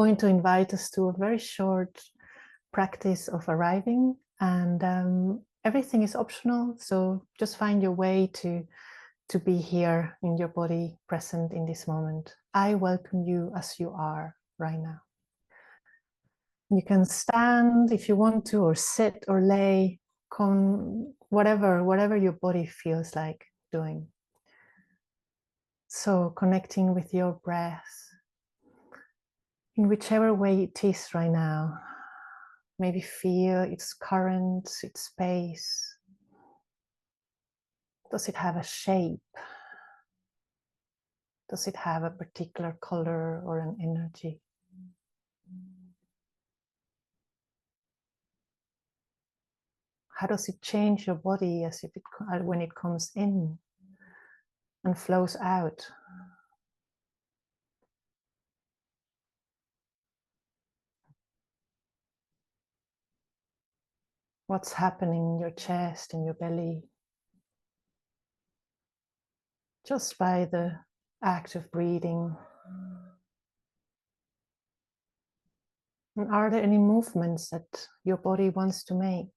going to invite us to a very short practice of arriving, and everything is optional. So just find your way to be here in your body, present in this moment. I welcome you as you are right now. You can stand if you want to, or sit or lay, whatever your body feels like doing. So connecting with your breath in whichever way it is right now. Maybe feel its current, its space. Does it have a shape? Does it have a particular color or an energy? How does it change your body when it comes in and flows out? What's happening in your chest, in your belly? Just by the act of breathing. And are there any movements that your body wants to make?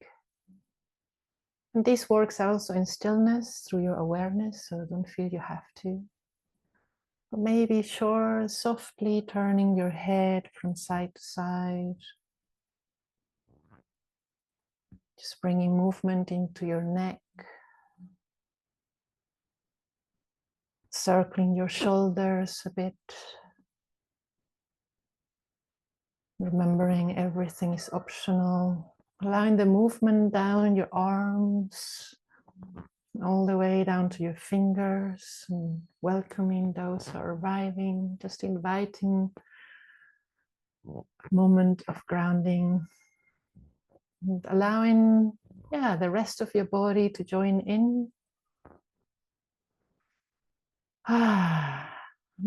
And this works also in stillness through your awareness, so don't feel you have to. But maybe softly turning your head from side to side. Just bringing movement into your neck. Circling your shoulders a bit. Remembering everything is optional. Allowing the movement down your arms, all the way down to your fingers, and welcoming those who are arriving, just inviting a moment of grounding, and allowing the rest of your body to join in.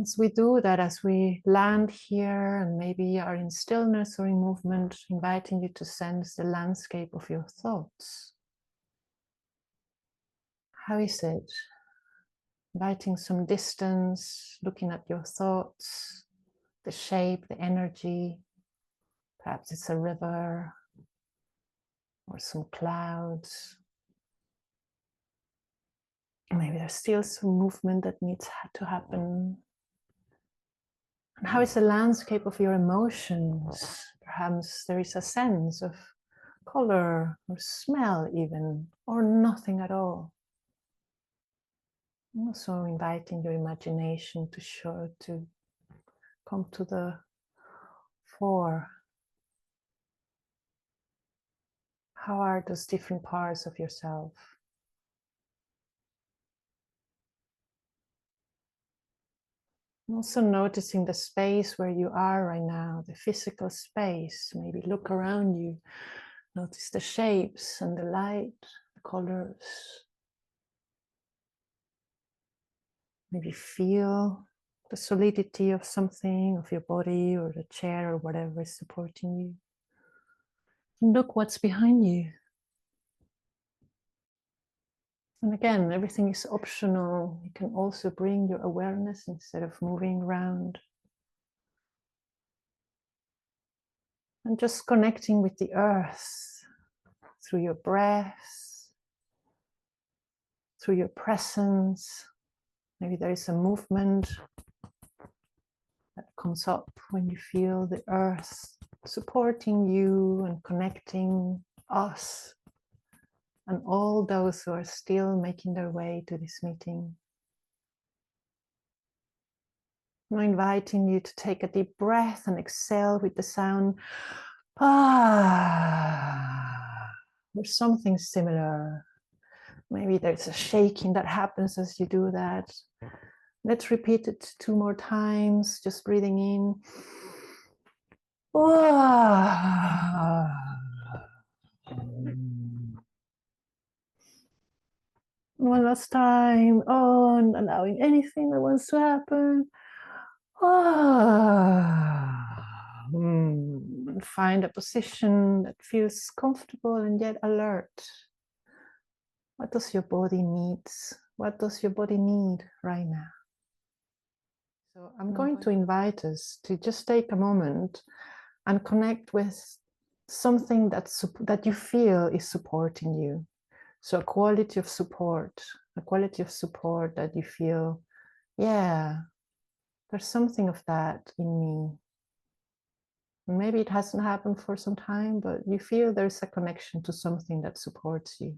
As we do that, as we land here and maybe are in stillness or in movement, inviting you to sense the landscape of your thoughts. How is it? Inviting some distance, looking at your thoughts, the shape, the energy. Perhaps it's a river or some clouds. Maybe there's still some movement that needs to happen. And how is the landscape of your emotions? Perhaps there is a sense of color or smell even, or nothing at all. Also inviting your imagination to come to the fore. How are those different parts of yourself? Also noticing the space where you are right now, the physical space. Maybe look around you, notice the shapes and the light, the colors. Maybe feel the solidity of something, of your body or the chair or whatever is supporting you. And look what's behind you. And again, everything is optional. You can also bring your awareness instead of moving around. And just connecting with the earth through your breath, through your presence. Maybe there is a movement that comes up when you feel the earth supporting you and connecting us and all those who are still making their way to this meeting. I'm inviting you to take a deep breath and exhale with the sound or something similar. Maybe there's a shaking that happens as you do that. Let's repeat it 2 more times, just breathing in. One last time, on, allowing anything that wants to happen. And find a position that feels comfortable and yet alert. What does your body need? What does your body need right now? So I'm going to invite us to just take a moment and connect with something that you feel is supporting you. So a quality of support that you feel, yeah, there's something of that in me. Maybe it hasn't happened for some time, but you feel there's a connection to something that supports you.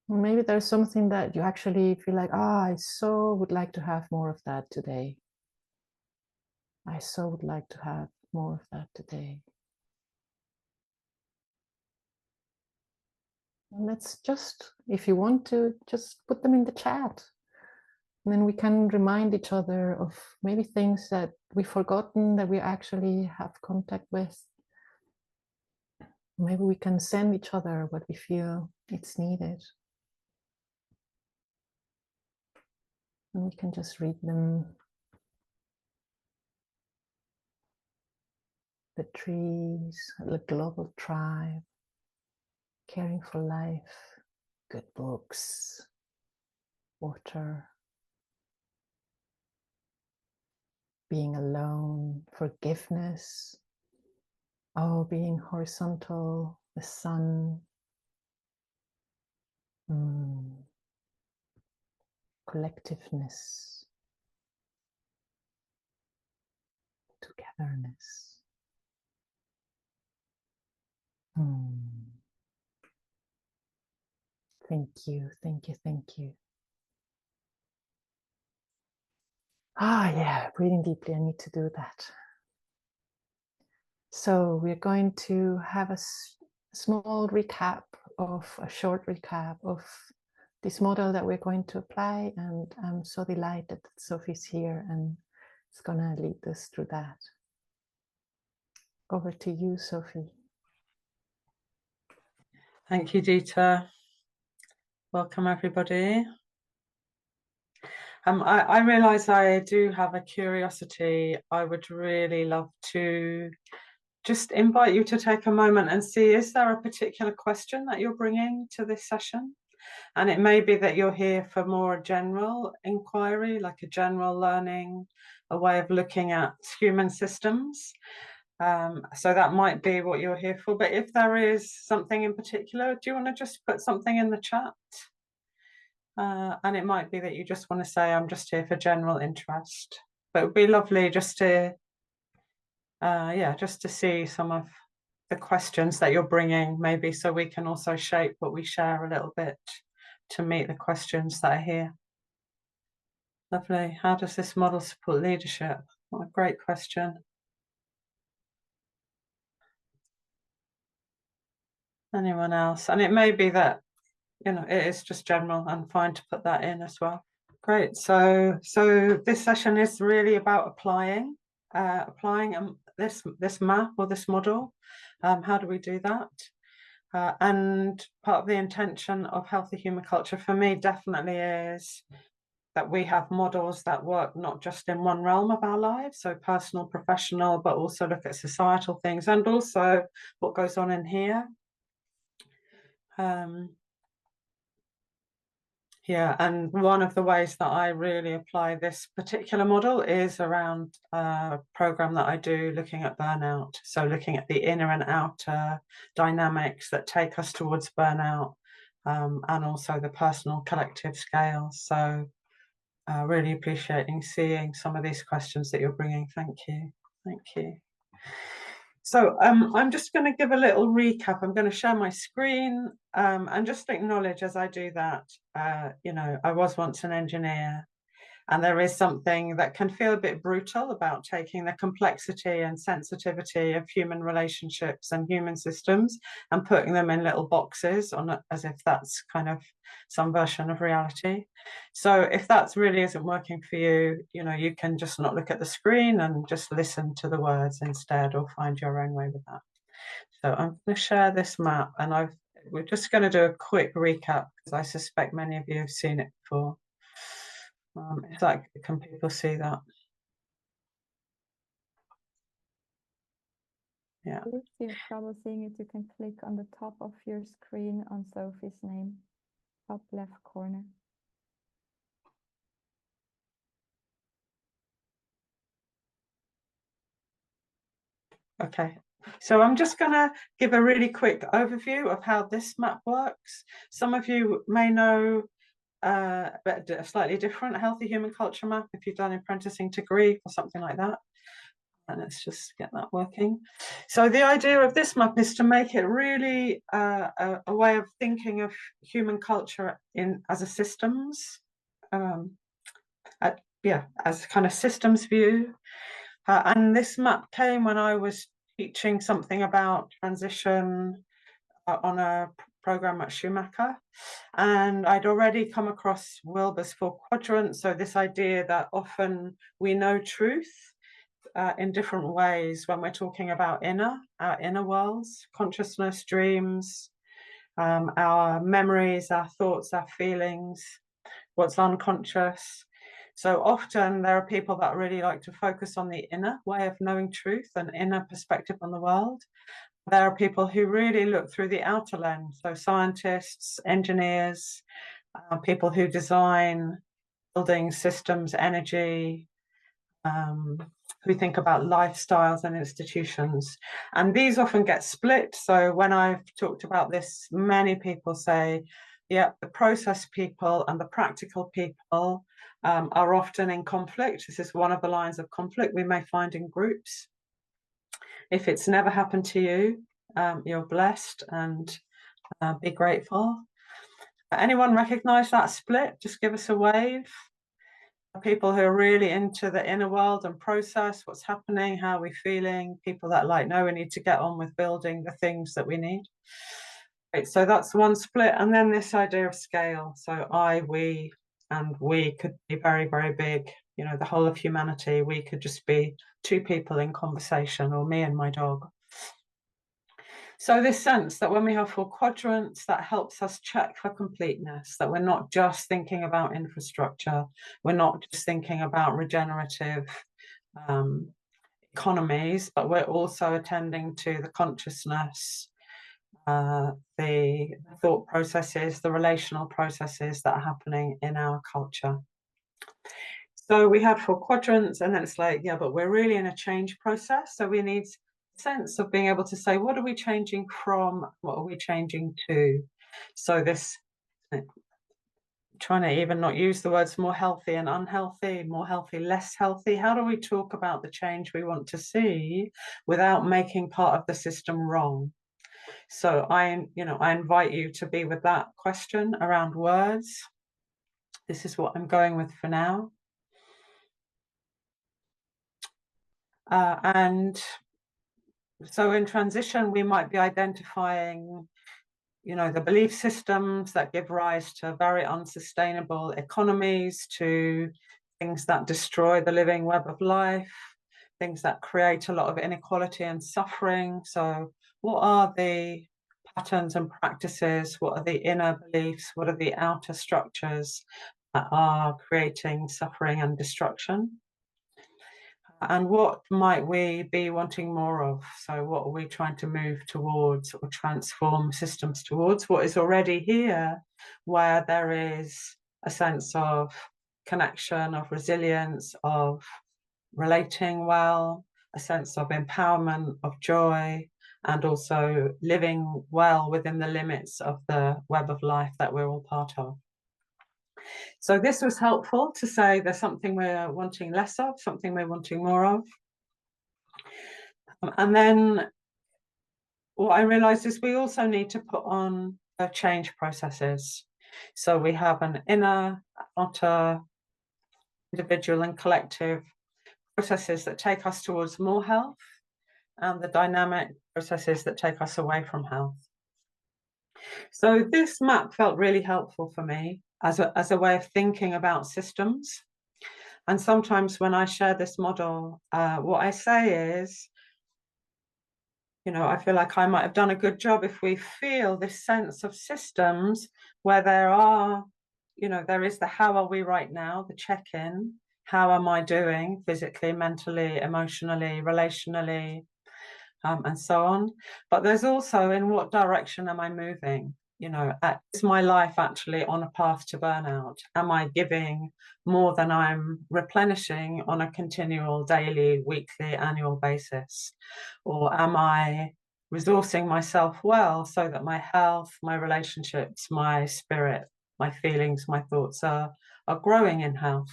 Maybe there's something that you actually feel like, I so would like to have more of that today. I so would like to have more of that today. And let's just, if you want to, just put them in the chat. And then we can remind each other of maybe things that we've forgotten that we actually have contact with. Maybe we can send each other what we feel it's needed. And we can just read them. The trees, the global tribe, caring for life, good books, water, being alone, forgiveness, being horizontal, the sun, collectiveness, togetherness. Thank you, thank you, thank you. Yeah, breathing deeply, I need to do that. So we're going to have a small recap a short recap of this model that we're going to apply. And I'm so delighted that Sophie's here and is gonna lead us through that. Over to you, Sophie. Thank you, Dita. Welcome, everybody. I realise I do have a curiosity. I would really love to just invite you to take a moment and see, is there a particular question that you're bringing to this session? And it may be that you're here for more general inquiry, like a general learning, a way of looking at human systems. So that might be what you're here for. But if there is something in particular, do you want to just put something in the chat? And it might be that you just want to say, I'm just here for general interest. But it would be lovely just to, just to see some of the questions that you're bringing, maybe, so we can also shape what we share a little bit to meet the questions that are here. Lovely. How does this model support leadership? What a great question. Anyone else? And it may be that, you know, it is just general and fine to put that in as well. Great. So this session is really about applying this map or this model. How do we do that? And part of the intention of healthy human culture for me definitely is that we have models that work not just in one realm of our lives, so personal, professional, but also look at societal things and also what goes on in here. Yeah, and one of the ways that I really apply this particular model is around a program that I do looking at burnout. So looking at the inner and outer dynamics that take us towards burnout, and also the personal collective scale. So really appreciating seeing some of these questions that you're bringing. Thank you. Thank you. So I'm just going to give a little recap. I'm going to share my screen and just acknowledge as I do that, you know, I was once an engineer, and there is something that can feel a bit brutal about taking the complexity and sensitivity of human relationships and human systems and putting them in little boxes as if that's kind of some version of reality. So if that really isn't working for you, you know, you can just not look at the screen and just listen to the words instead, or find your own way with that. So I'm going to share this map, and we're just going to do a quick recap because I suspect many of you have seen it before. Can people see that? Yeah. If you have trouble seeing it, you can click on the top of your screen on Sophie's name, top left corner. Okay, so I'm just going to give a really quick overview of how this map works. Some of you may know a slightly different healthy human culture map if you've done apprenticing to grief or something like that. And let's just get that working. So the idea of this map is to make it really a way of thinking of human culture as a systems, as kind of systems view. And this map came when I was teaching something about transition on a program at Schumacher. And I'd already come across Wilber's 4 quadrants. So this idea that often we know truth in different ways when we're talking about our inner worlds, consciousness, dreams, our memories, our thoughts, our feelings, what's unconscious. So often there are people that really like to focus on the inner way of knowing truth, an inner perspective on the world. There are people who really look through the outer lens, so scientists, engineers, people who design buildings, systems, energy, who think about lifestyles and institutions. And these often get split. So when I've talked about this, many people say, yeah, the process people and the practical people are often in conflict. This is one of the lines of conflict we may find in groups. If it's never happened to you, you're blessed and be grateful. Anyone recognize that split? Just give us a wave. People who are really into the inner world and process, what's happening, how are we feeling, people that like, no, we need to get on with building the things that we need. Right, so that's one split. And then this idea of scale. So I, we, and we could be very, very big. You know, the whole of humanity, we could just be 2 people in conversation, or me and my dog. So this sense that when we have 4 quadrants, that helps us check for completeness, that we're not just thinking about infrastructure, we're not just thinking about regenerative economies, but we're also attending to the consciousness, the thought processes, the relational processes that are happening in our culture. So we had 4 quadrants, and then it's like, yeah, but we're really in a change process. So we need sense of being able to say, what are we changing from, what are we changing to? So this, trying to even not use the words more healthy and unhealthy, more healthy, less healthy. How do we talk about the change we want to see without making part of the system wrong? So I invite you to be with that question around words. This is what I'm going with for now. And so in transition, we might be identifying, the belief systems that give rise to very unsustainable economies, to things that destroy the living web of life, things that create a lot of inequality and suffering. So what are the patterns and practices? What are the inner beliefs? What are the outer structures that are creating suffering and destruction? And what might we be wanting more of? So what are we trying to move towards or transform systems towards? What is already here, where there is a sense of connection, of resilience, of relating well, a sense of empowerment, of joy, and also living well within the limits of the web of life that we're all part of. So this was helpful to say there's something we're wanting less of, something we're wanting more of. And then what I realized is we also need to put on change processes. So we have an inner, outer, individual and collective processes that take us towards more health, and the dynamic processes that take us away from health. So this map felt really helpful for me as a way of thinking about systems. And sometimes when I share this model, what I say is, I feel like I might have done a good job if we feel this sense of systems where there is the how are we right now, the check-in, how am I doing physically, mentally, emotionally, relationally, and so on. But there's also, in what direction am I moving? You know, is my life actually on a path to burnout? Am I giving more than I'm replenishing on a continual daily, weekly, annual basis? Or am I resourcing myself well so that my health, my relationships, my spirit, my feelings, my thoughts are growing in health?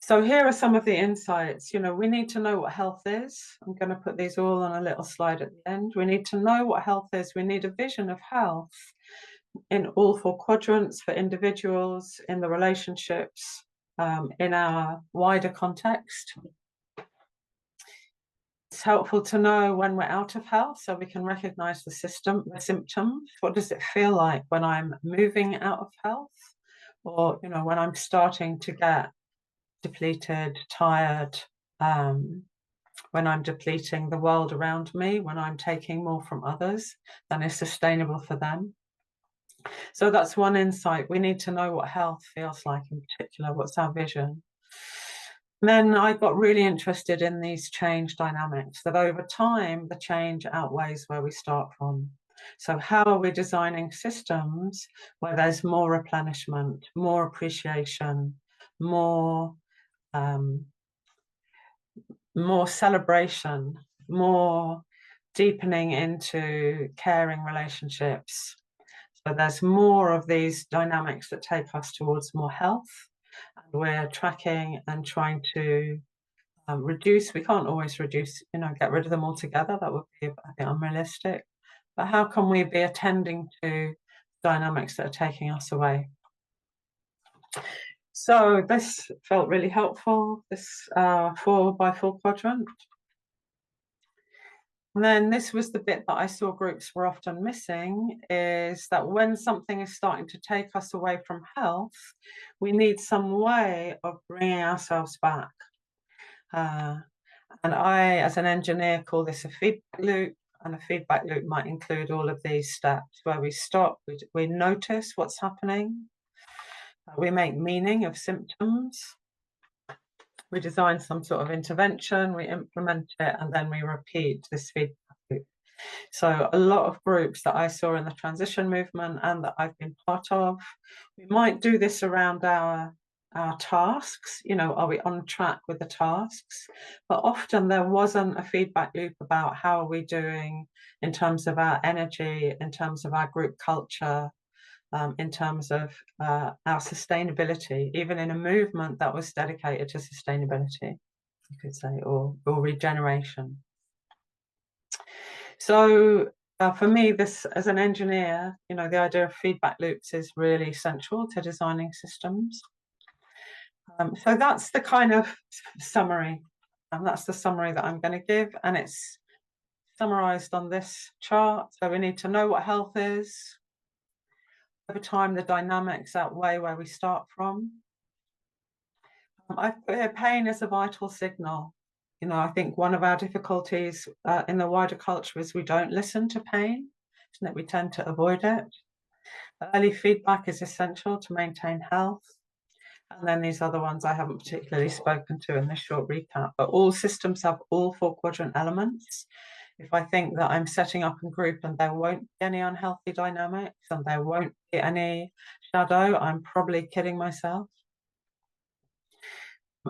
So here are some of the insights. You know, we need to know what health is. I'm going to put these all on a little slide at the end. We need to know what health is. We need a vision of health in all 4 quadrants for individuals, in the relationships, in our wider context. It's helpful to know when we're out of health so we can recognize the symptoms. What does it feel like when I'm moving out of health? Or, you know, when I'm starting to get depleted, tired, when I'm depleting the world around me, when I'm taking more from others than is sustainable for them. So that's one insight. We need to know what health feels like in particular. What's our vision? Then I got really interested in these change dynamics, that over time, the change outweighs where we start from. So how are we designing systems where there's more replenishment, more appreciation, more celebration, more deepening into caring relationships? So there's more of these dynamics that take us towards more health, and we're tracking and trying to reduce. We can't always reduce, you know, get rid of them altogether. That would be, I think, unrealistic. But how can we be attending to dynamics that are taking us away? So this felt really helpful, this 4x4 quadrant. And then this was the bit that I saw groups were often missing, is that when something is starting to take us away from health, we need some way of bringing ourselves back. And I, as an engineer, call this a feedback loop. And a feedback loop might include all of these steps where we stop, we notice what's happening, we make meaning of symptoms, we design some sort of intervention, we implement it, and then we repeat this feedback loop. So a lot of groups that I saw in the transition movement and that I've been part of, we might do this around our tasks. You know, are we on track with the tasks? But often there wasn't a feedback loop about how are we doing in terms of our energy, in terms of our group culture, in terms of our sustainability, even in a movement that was dedicated to sustainability, you could say, or regeneration. So for me, this, as an engineer, you know, the idea of feedback loops is really central to designing systems. So that's the kind of summary, and that's the summary that I'm going to give, and it's summarized on this chart. So we need to know what health is. Over time, the dynamics outweigh where we start from. I've put here pain is a vital signal. You know, I think one of our difficulties in the wider culture is we don't listen to pain, and that we tend to avoid it. Early feedback is essential to maintain health. And then these other ones I haven't particularly spoken to in this short recap, but all systems have all 4 quadrant elements. If I think that I'm setting up a group and there won't be any unhealthy dynamics and there won't be any shadow, I'm probably kidding myself.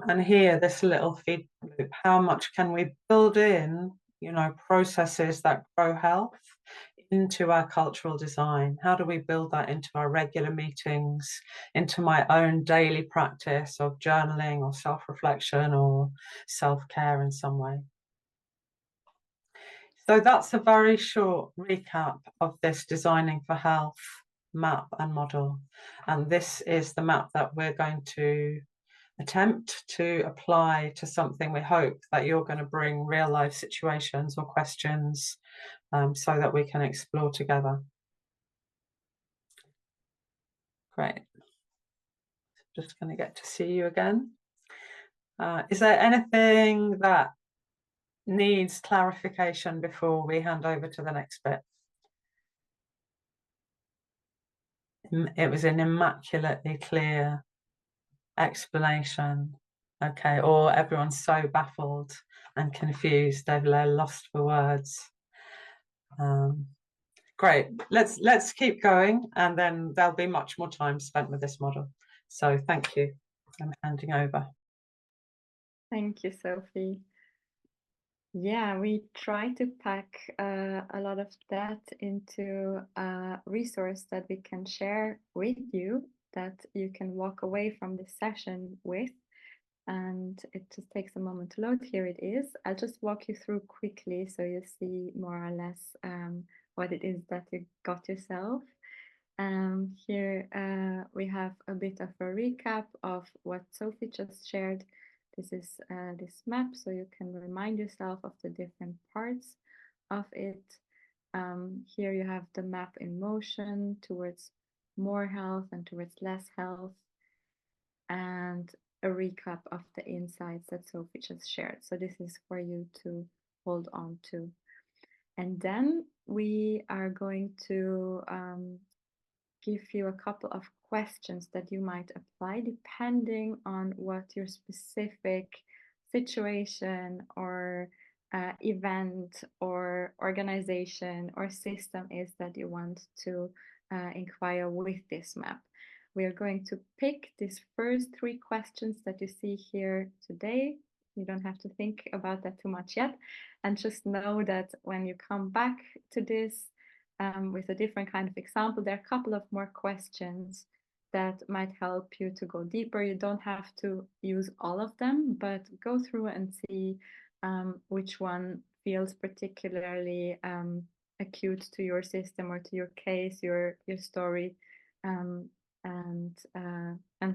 And here, this little feedback loop, how much can we build in, you know, processes that grow health into our cultural design? How do we build that into our regular meetings, into my own daily practice of journaling or self-reflection or self-care in some way? So that's a very short recap of this Designing for Health map and model. And this is the map that we're going to attempt to apply to something we hope that you're going to bring real life situations or questions so that we can explore together. Great. Just going to get to see you again. Is there anything that needs clarification before we hand over to the next bit? It was an immaculately clear explanation Okay, or everyone's so baffled and confused, they're lost for words. Great, let's keep going, and then there'll be much more time spent with this model. So thank you. I'm handing over. Thank you, Sophie. Yeah, we try to pack a lot of that into a resource that we can share with you, that you can walk away from this session with. And it just takes a moment to load. Here it is. I'll just walk you through quickly so you see more or less what it is that you got yourself. Here we have a bit of a recap of what Sophie just shared. This is this map, so you can remind yourself of the different parts of it. Here you have the map in motion towards more health and towards less health, and a recap of the insights that Sophie just shared. So this is for you to hold on to. And then we are going to give you a couple of questions that you might apply depending on what your specific situation or event or organization or system is that you want to inquire with this map. We are going to pick these first 3 questions that you see here today. You don't have to think about that too much yet, and just know that when you come back to this with a different kind of example, there are a couple of more questions that might help you to go deeper. You don't have to use all of them, but go through and see which one feels particularly acute to your system or to your case, your story, and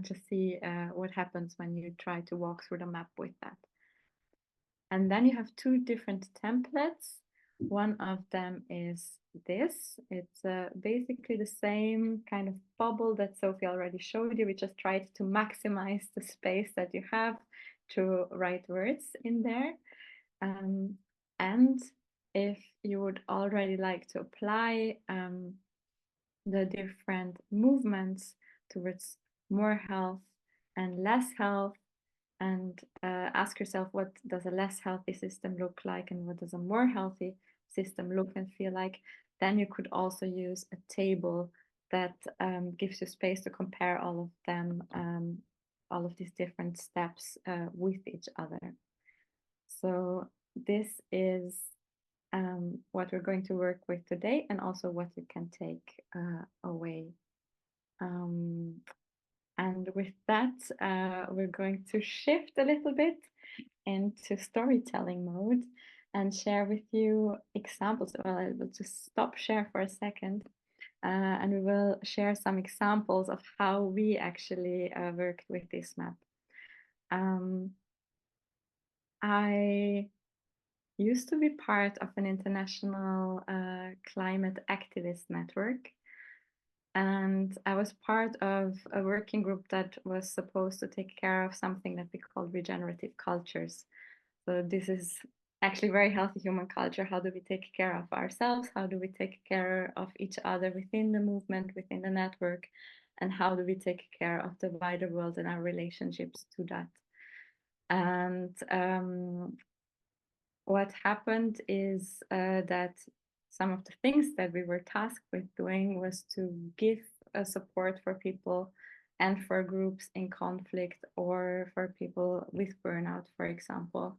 to see what happens when you try to walk through the map with that. And then you have 2 different templates. One of them is this. It's basically the same kind of bubble that Sophie already showed you. We just tried to maximize the space that you have to write words in there. And if you would already like to apply the different movements towards more health and less health, and ask yourself, what does a less healthy system look like and what does a more healthy system look and feel like, then you could also use a table that gives you space to compare all of them, all of these different steps with each other. So this is what we're going to work with today, and also what you can take away. And with that, we're going to shift a little bit into storytelling mode and share with you examples. Well, I will just stop share for a second, and we will share some examples of how we actually worked with this map. I used to be part of an international climate activist network. And I was part of a working group that was supposed to take care of something that we call regenerative cultures. So this is actually very healthy human culture. How do we take care of ourselves? How do we take care of each other within the movement, within the network? And how do we take care of the wider world and our relationships to that? And what happened is that some of the things that we were tasked with doing was to give support for people and for groups in conflict, or for people with burnout, for example.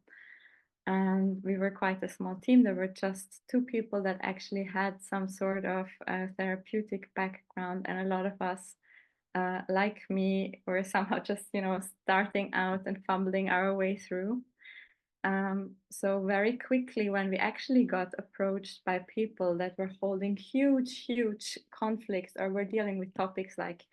And we were quite a small team. There were just 2 people that actually had some sort of therapeutic background, and a lot of us, like me, were somehow just, starting out and fumbling our way through. So very quickly, when we actually got approached by people that were holding huge conflicts, or were dealing with topics like,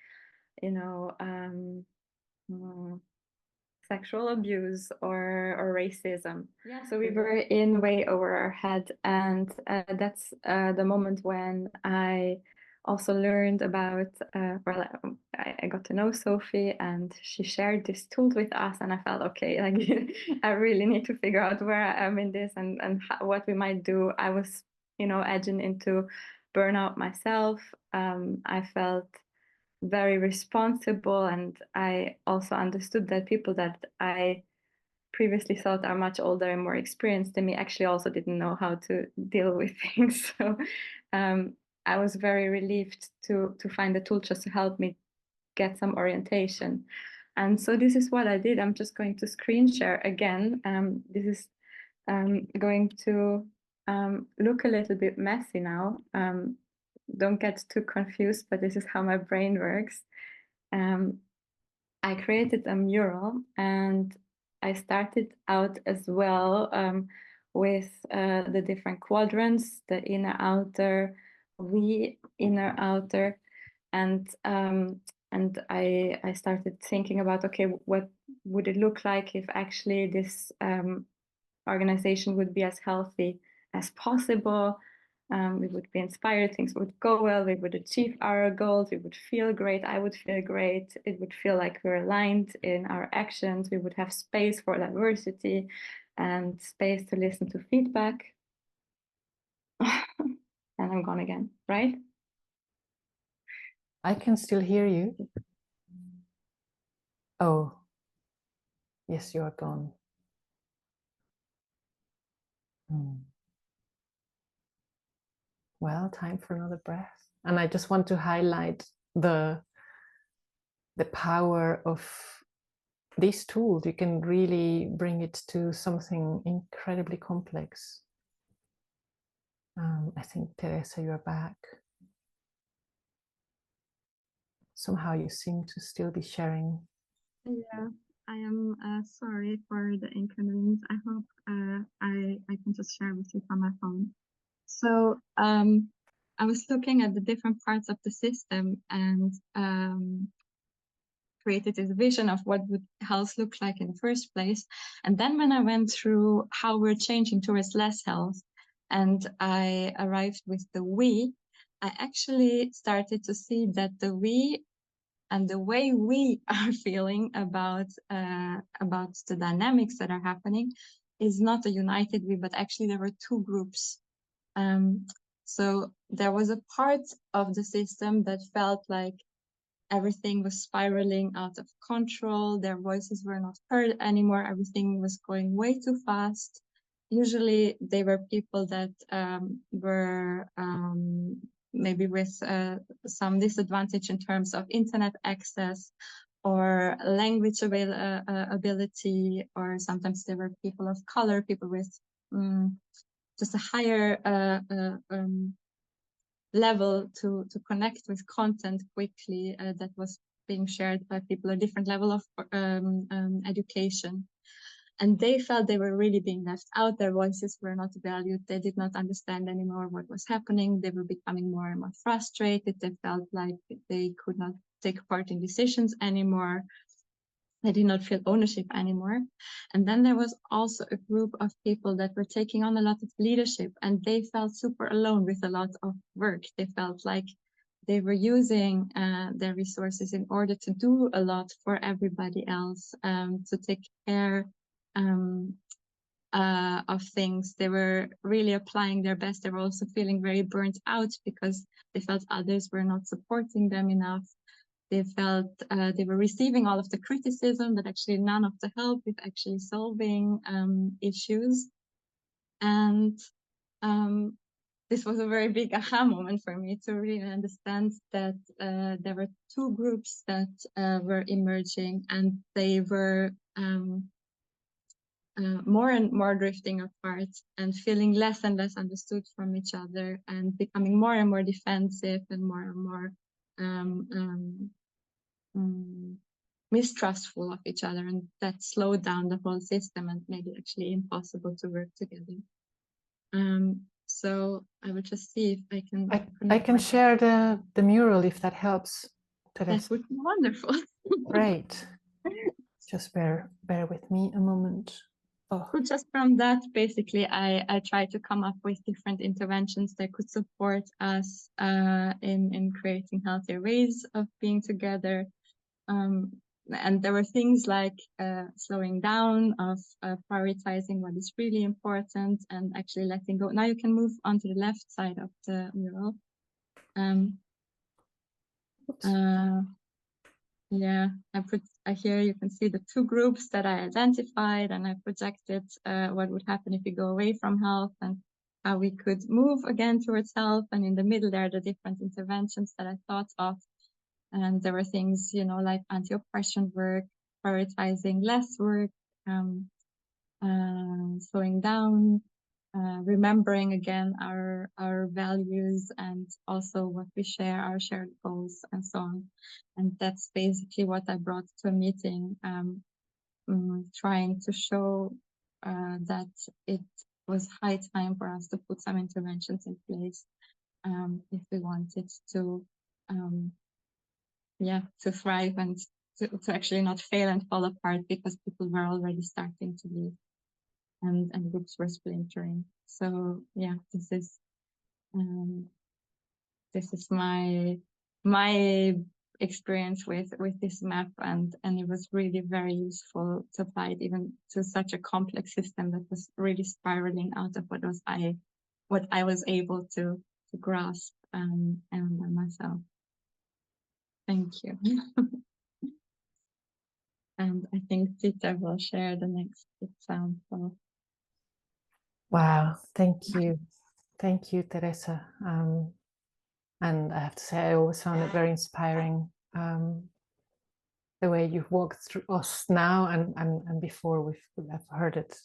sexual abuse or racism. Yeah, so we were in way over our head, and that's the moment when I also learned about, I got to know Sophie, and she shared this tool with us, and I felt, okay, like I really need to figure out where I am in this, and what we might do. I was, edging into burnout myself. I felt very responsible, and I also understood that people that I previously thought are much older and more experienced than me actually also didn't know how to deal with things. So I was very relieved to find a tool just to help me get some orientation. And so this is what I did. I'm just going to screen share again. This is going to look a little bit messy now. Don't get too confused, but this is how my brain works. I created a mural, and I started out as well with the different quadrants, the inner, outer, we, inner, outer, and I started thinking about, okay, what would it look like if actually this organization would be as healthy as possible. We would be inspired, things would go well, we would achieve our goals, we would feel great, I would feel great, it would feel like we're aligned in our actions, we would have space for diversity and space to listen to feedback. And I'm gone again, right? I can still hear you. Oh, yes, you are gone. Well, time for another breath. And I just want to highlight the power of these tools. You can really bring it to something incredibly complex. I think, Theresa, you're back. Somehow you seem to still be sharing. Yeah, I am sorry for the inconvenience. I hope I can just share with you from my phone. So I was looking at the different parts of the system and created this vision of what would health look like in the first place. And then when I went through how we're changing towards less health, and I arrived with the we, I actually started to see that the we and the way we are feeling about the dynamics that are happening is not a united we, but actually there were two groups. So there was a part of the system that felt like everything was spiraling out of control. Their voices were not heard anymore. Everything was going way too fast. Usually they were people that were maybe with some disadvantage in terms of internet access or language ability, or sometimes there were people of color, people with just a higher level to connect with content quickly that was being shared by people, a different level of education. And they felt they were really being left out. Their voices were not valued. They did not understand anymore what was happening. They were becoming more and more frustrated. They felt like they could not take part in decisions anymore. They did not feel ownership anymore. And then there was also a group of people that were taking on a lot of leadership, and they felt super alone with a lot of work. They felt like they were using their resources in order to do a lot for everybody else, to take care of things. They were really applying their best. They were also feeling very burnt out because they felt others were not supporting them enough. They felt they were receiving all of the criticism, but actually none of the help with actually solving issues. And this was a very big aha moment for me to really understand that there were two groups that were emerging, and they were more and more drifting apart and feeling less and less understood from each other, and becoming more and more defensive and more mistrustful of each other, and that slowed down the whole system and made it actually impossible to work together. So I will just see if I can. I can share the mural if that helps. That would be wonderful. Great. Just bear with me a moment. Oh. So just from that, basically, I tried to come up with different interventions that could support us in creating healthier ways of being together. And there were things like slowing down, of prioritizing what is really important, and actually letting go. Now you can move on to the left side of the mural. Yeah, here you can see the two groups that I identified, and I projected what would happen if we go away from health and how we could move again towards health. And in the middle there are the different interventions that I thought of. And there were things, you know, like anti-oppression work, prioritizing less work, slowing down, remembering again our values and also what we share, our shared goals and so on. And that's basically what I brought to a meeting, trying to show that it was high time for us to put some interventions in place if we wanted to, to thrive and to actually not fail and fall apart, because people were already starting to leave. And groups were splintering. So yeah, this is my experience with this map, and it was really very useful to apply it even to such a complex system that was really spiraling out of what I was able to grasp and by myself. Thank you. And I think Dita will share the next example. Wow, thank you. Thank you, Theresa. And I have to say, I always found it very inspiring, the way you've walked through us now and before we've heard it,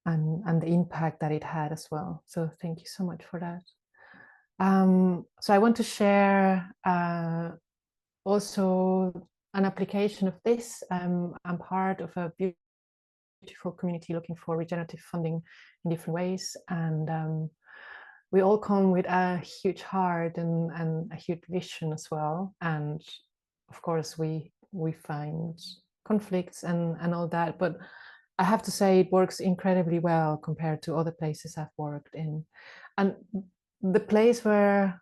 and the impact that it had as well. So thank you so much for that. So I want to share also an application of this. I'm part of a beautiful community looking for regenerative funding in different ways, and we all come with a huge heart and a huge vision as well. And of course we find conflicts and all that, but I have to say it works incredibly well compared to other places I've worked in. And the place where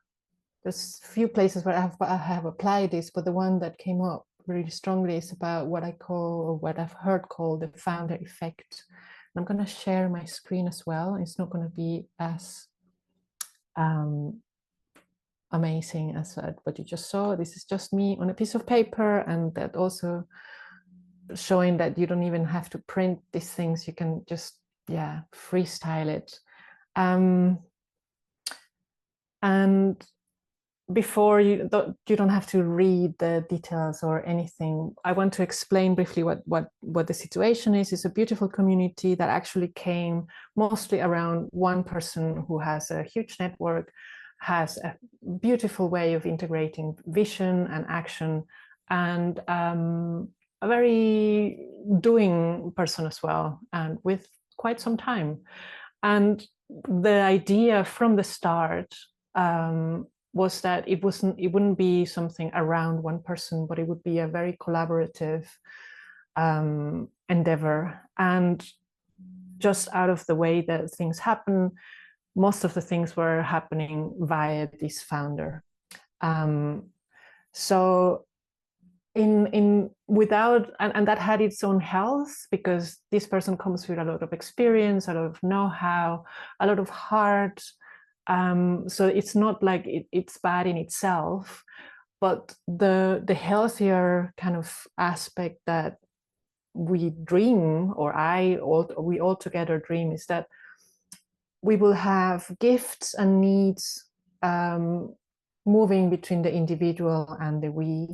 there's few places where I have applied this, but the one that came up really strongly is about what I call, or what I've heard called, the founder effect. And I'm going to share my screen as well. It's not going to be as amazing as what you just saw. This is just me on a piece of paper, and that also showing that you don't even have to print these things. You can just, freestyle it. And before you don't have to read the details or anything, I want to explain briefly what the situation is. It's a beautiful community that actually came mostly around one person who has a huge network, has a beautiful way of integrating vision and action, and a very doing person as well, and with quite some time. And the idea from the start was that it wouldn't be something around one person, but it would be a very collaborative endeavor. And just out of the way that things happen, most of the things were happening via this founder. So without, and that had its own health, because this person comes with a lot of experience, a lot of know-how, a lot of heart. So it's not like it's bad in itself, but the healthier kind of aspect that we dream, or we all together dream, is that we will have gifts and needs moving between the individual and the we.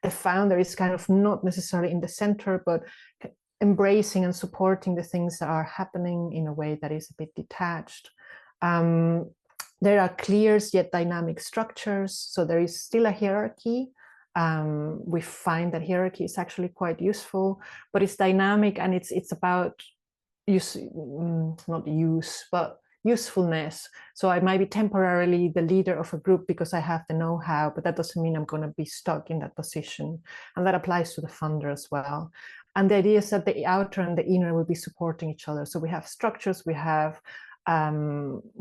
The founder is kind of not necessarily in the center, but embracing and supporting the things that are happening in a way that is a bit detached. There are clear yet dynamic structures, so there is still a hierarchy. We find that hierarchy is actually quite useful, but it's dynamic, and it's about not use, but usefulness. So I might be temporarily the leader of a group because I have the know-how, but that doesn't mean I'm going to be stuck in that position. And that applies to the funder as well. And the idea is that the outer and the inner will be supporting each other. So we have structures, we have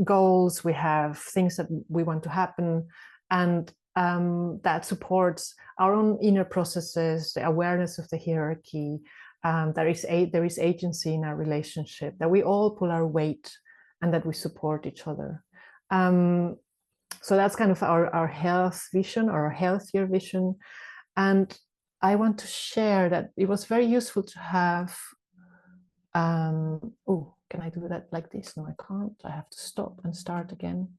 goals, we have things that we want to happen, and that supports our own inner processes, the awareness of the hierarchy. There is agency in our relationship, that we all pull our weight and that we support each other. So that's kind of our health vision, or our healthier vision. And I want to share that it was very useful to have, oh, can I do that like this? No, I can't. I have to stop and start again.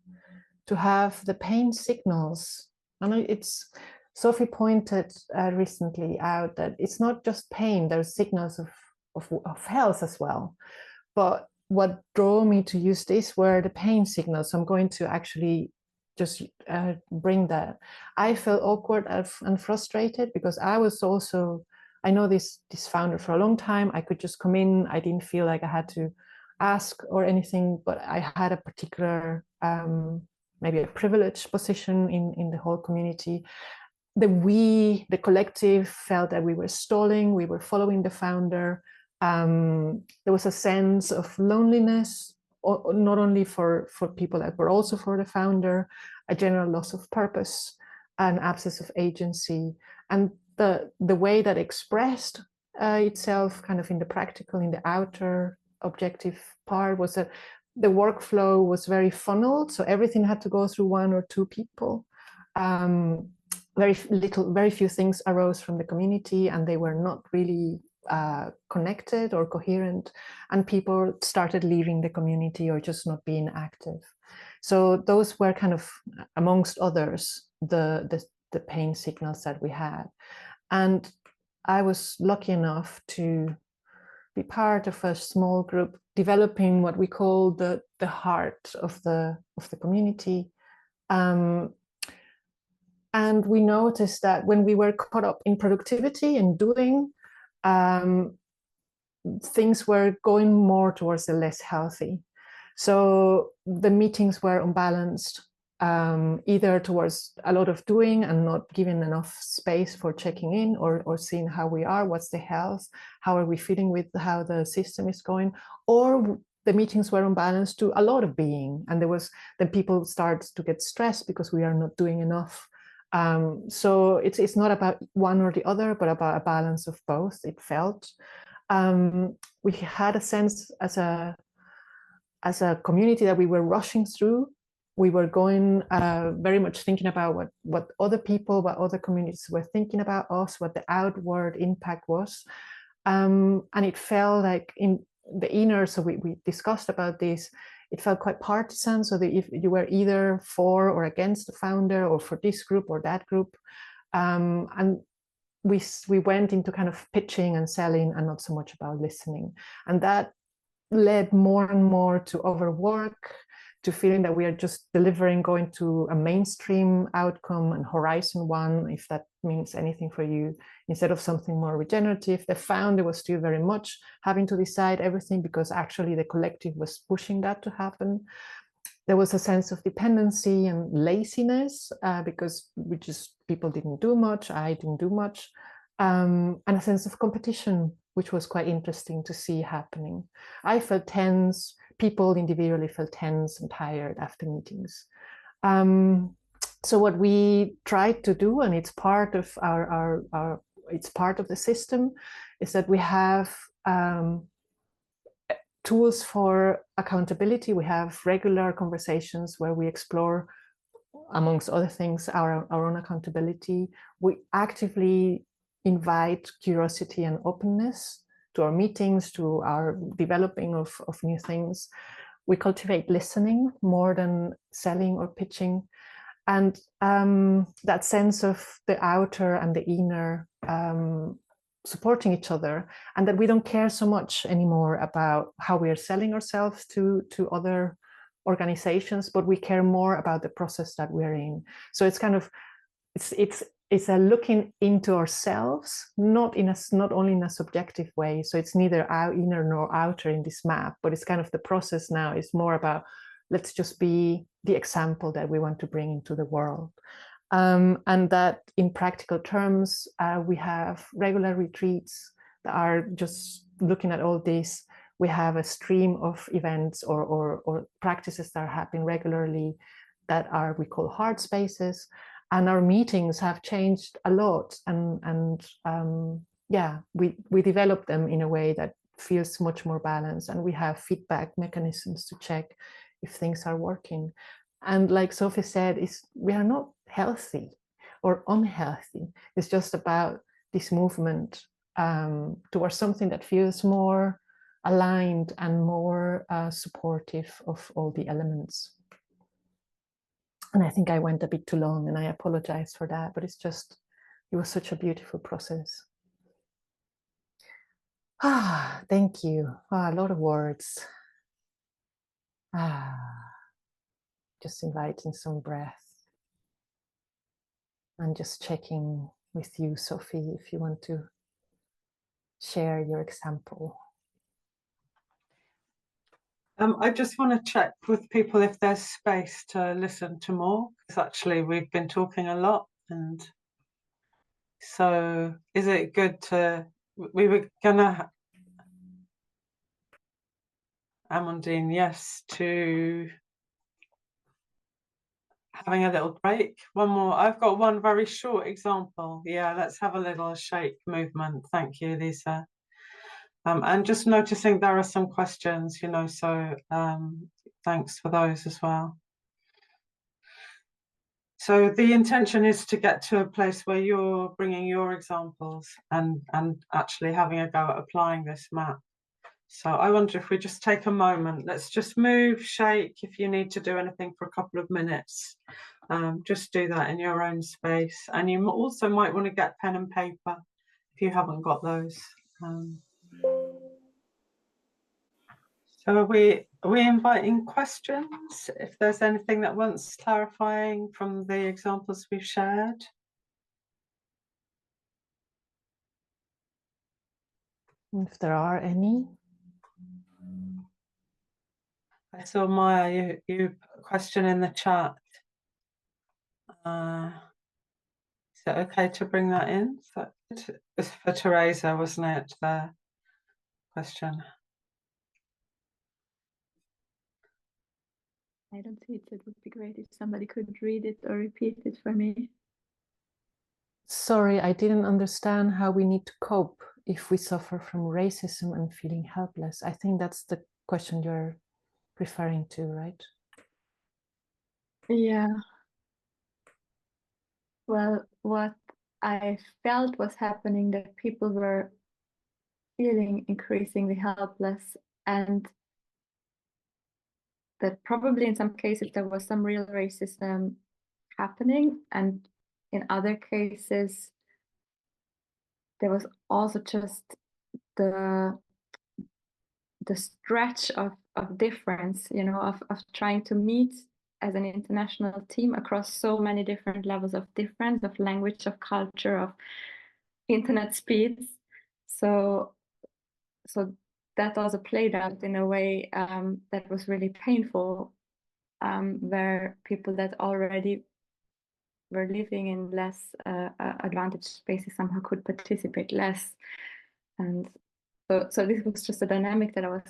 To have the pain signals. And it's, Sophy pointed recently out that it's not just pain, there's signals of health as well. But what drove me to use this were the pain signals. So I'm going to actually just bring that. I felt awkward and frustrated because I was also, I know this founder for a long time. I could just come in. I didn't feel like I had to ask or anything, but I had a particular, maybe a privileged position in the whole community. The collective felt that we were stalling, we were following the founder. There was a sense of loneliness, not only for people, but also for the founder, a general loss of purpose, an absence of agency. And the way that expressed itself kind of in the practical, in the outer objective part, was that the workflow was very funneled. So everything had to go through one or two people. Very few things arose from the community, and they were not really connected or coherent, and people started leaving the community or just not being active. So those were kind of, amongst others, the pain signals that we had. And I was lucky enough to be part of a small group developing what we call the heart of the community. And we noticed that when we were caught up in productivity and doing, things were going more towards the less healthy. So the meetings were unbalanced, either towards a lot of doing and not giving enough space for checking in or seeing how we are, what's the health, how are we feeling with how the system is going, or the meetings were unbalanced to a lot of being. And then people start to get stressed because we are not doing enough. So it's not about one or the other, but about a balance of both, it felt. We had a sense as a community that we were rushing through. We were going very much thinking about what other people, what other communities were thinking about us, what the outward impact was. And it felt like in the inner, so we discussed about this, it felt quite partisan, so that if you were either for or against the founder, or for this group or that group. And we went into kind of pitching and selling and not so much about listening. And that led more and more to overwork, to feeling that we are just going to a mainstream outcome and horizon one, if that means anything for you, instead of something more regenerative. The founder was still very much having to decide everything because actually the collective was pushing that to happen. There was a sense of dependency and laziness because people didn't do much, I didn't do much, and a sense of competition, which was quite interesting to see happening. I felt tense, people individually felt tense and tired after meetings. So what we tried to do, and it's part of it's part of the system, is that we have tools for accountability. We have regular conversations where we explore, amongst other things, our own accountability. We actively invite curiosity and openness to our meetings, to our developing of new things. We cultivate listening more than selling or pitching. And that sense of the outer and the inner supporting each other, and that we don't care so much anymore about how we are selling ourselves to other organizations, but we care more about the process that we're in. So it's kind of, it's a looking into ourselves, not only in a subjective way. So it's neither our inner nor outer in this map, but it's kind of the process now is more about, let's just be the example that we want to bring into the world. And that in practical terms, we have regular retreats that are just looking at all this. We have a stream of events or practices that are happening regularly that we call hard spaces. And our meetings have changed a lot. And yeah, we develop them in a way that feels much more balanced. And we have feedback mechanisms to check if things are working. And like Sophie said, we are not healthy or unhealthy. It's just about this movement towards something that feels more aligned and more supportive of all the elements. And I think I went a bit too long, and I apologize for that, but it was such a beautiful process. Thank you. A lot of words. Just inviting some breath. And just checking with you, Sophie, if you want to share your example. I just want to check with people if there's space to listen to more, because actually we've been talking a lot, and so is it good to, we were gonna, Amandine, yes, to having a little break. One more, I've got one very short example. Yeah, let's have a little shake movement. Thank you, Lisa. And just noticing there are some questions, so thanks for those as well. So the intention is to get to a place where you're bringing your examples and actually having a go at applying this map. So I wonder if we just take a moment, let's just move, shake. If you need to do anything for a couple of minutes, just do that in your own space. And you also might want to get pen and paper if you haven't got those. So are we inviting questions? If there's anything that wants clarifying from the examples we've shared? If there are any. I saw Maya, you put a question in the chat. Is it okay to bring that in? It's for Theresa, wasn't it, the question? I don't see it, so it would be great if somebody could read it or repeat it for me. Sorry, I didn't understand how we need to cope if we suffer from racism and feeling helpless. I think that's the question you're referring to, right? Yeah. Well, what I felt was happening, that people were feeling increasingly helpless, and that probably in some cases there was some real racism happening, and in other cases there was also just the stretch of difference, of trying to meet as an international team across so many different levels of difference, of language, of culture, of internet speeds. So that also played out in a way that was really painful, where people that already were living in less advantaged spaces somehow could participate less. And so this was just a dynamic that I was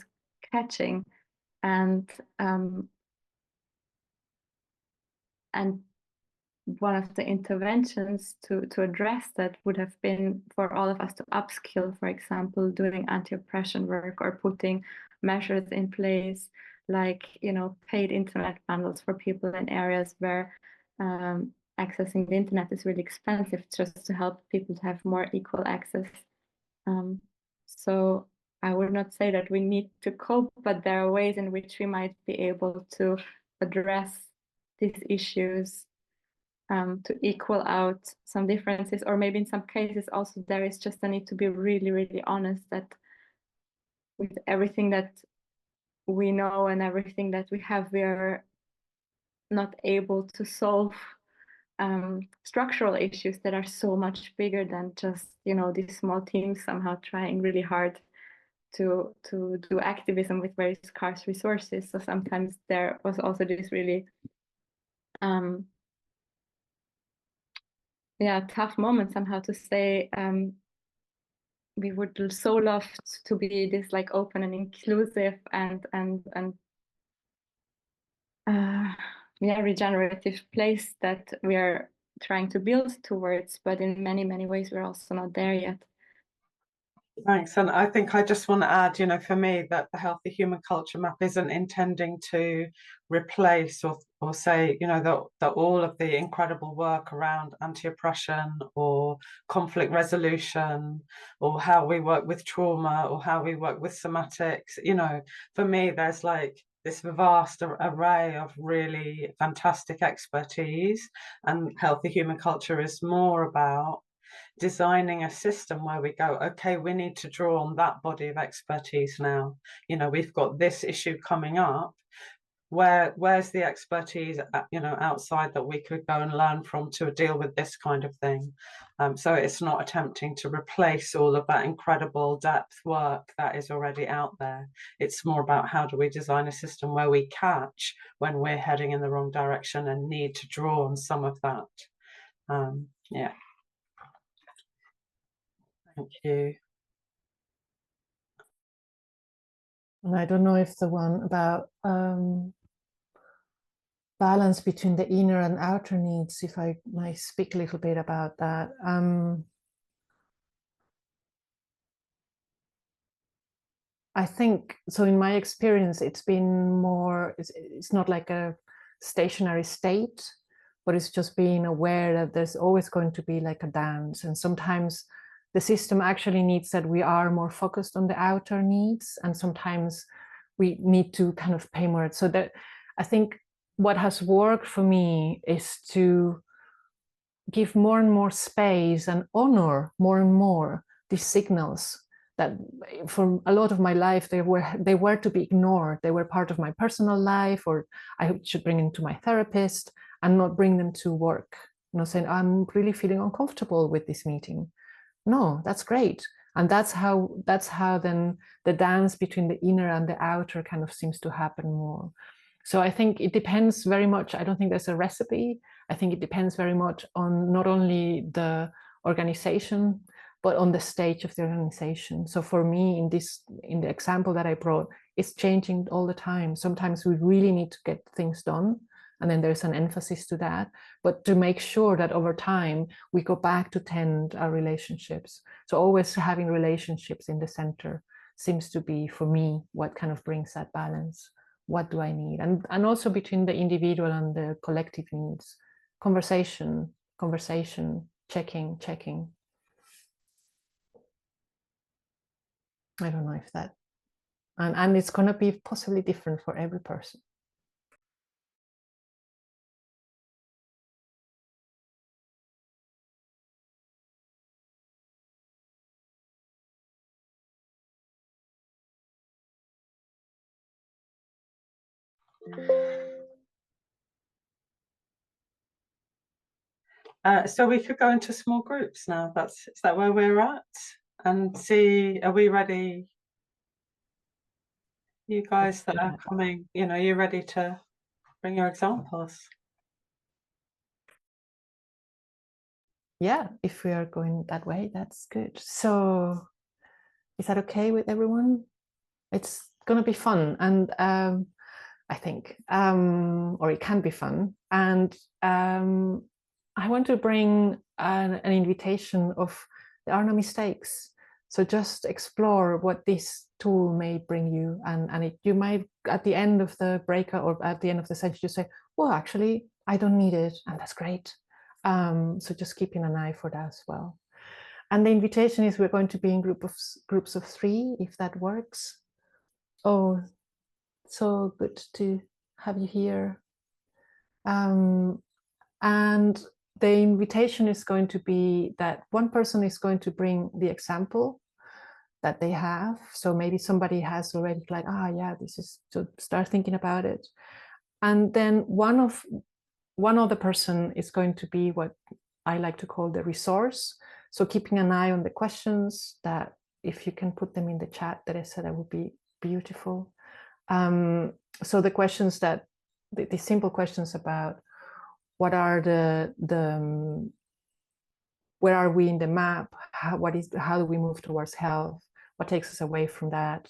catching. And one of the interventions to address that would have been for all of us to upskill, for example, doing anti-oppression work or putting measures in place, like, paid internet bundles for people in areas where accessing the internet is really expensive, just to help people to have more equal access. So I would not say that we need to cope, but there are ways in which we might be able to address these issues to equal out some differences, or maybe in some cases also there is just a need to be really, really honest that with everything that we know and everything that we have, we are not able to solve structural issues that are so much bigger than just, these small teams somehow trying really hard to do activism with very scarce resources. So sometimes there was also this really tough moment somehow to say, we would so love to be this like open and inclusive and regenerative place that we are trying to build towards, but in many ways we're also not there yet. Thanks. And I think I just want to add, you know, for me, that the Healthy Human Culture Map isn't intending to replace or say, you know, that all of the incredible work around anti-oppression or conflict resolution or how we work with trauma or how we work with somatics, you know, for me, there's like this vast array of really fantastic expertise, and Healthy Human Culture is more about designing a system where we go, okay, we need to draw on that body of expertise now. You know, we've got this issue coming up. Where's the expertise, you know, outside that we could go and learn from to deal with this kind of thing? So it's not attempting to replace all of that incredible depth work that is already out there. It's more about how do we design a system where we catch when we're heading in the wrong direction and need to draw on some of that. Yeah. Thank you. And I don't know if the one about balance between the inner and outer needs, if I might speak a little bit about that. I think, so in my experience, it's been more, it's not like a stationary state, but it's just being aware that there's always going to be like a dance. And sometimes the system actually needs that we are more focused on the outer needs, and sometimes we need to kind of pay more. So that I think what has worked for me is to give more and more space and honor more and more these signals that for a lot of my life they were to be ignored. They were part of my personal life, or I should bring them to my therapist and not bring them to work. You know, saying I'm really feeling uncomfortable with this meeting. No, that's great. And that's how then the dance between the inner and the outer kind of seems to happen more. So I think it depends very much. I don't think there's a recipe. I think it depends very much on not only the organization, but on the stage of the organization. So for me, in the example that I brought, it's changing all the time. Sometimes we really need to get things done, and then there's an emphasis to that, but to make sure that over time we go back to tend our relationships. So always having relationships in the center seems to be, for me, what kind of brings that balance. What do I need? And also between the individual and the collective needs. Conversation, checking. I don't know if that, and it's going to be possibly different for every person. So we could go into small groups now. Is that where we're at? And see, are we ready? You guys that are coming, you know, you ready to bring your examples? Yeah, if we are going that way, that's good. So is that okay with everyone? It's going to be fun, and I think, or it can be fun. And I want to bring an invitation of there are no mistakes. So just explore what this tool may bring you. And you might, at the end of the breakout or at the end of the session, just say, well, actually, I don't need it. And that's great. So just keeping an eye for that as well. And the invitation is we're going to be in groups of 3, if that works. Oh, so good to have you here. And the invitation is going to be that one person is going to bring the example that they have. So maybe somebody has already like, yeah, this is, to start thinking about it. And then one other person is going to be what I like to call the resource. So keeping an eye on the questions, that if you can put them in the chat, Theresa, that would be beautiful. So the questions that, the simple questions about what are where are we in the map? How do we move towards health? What takes us away from that?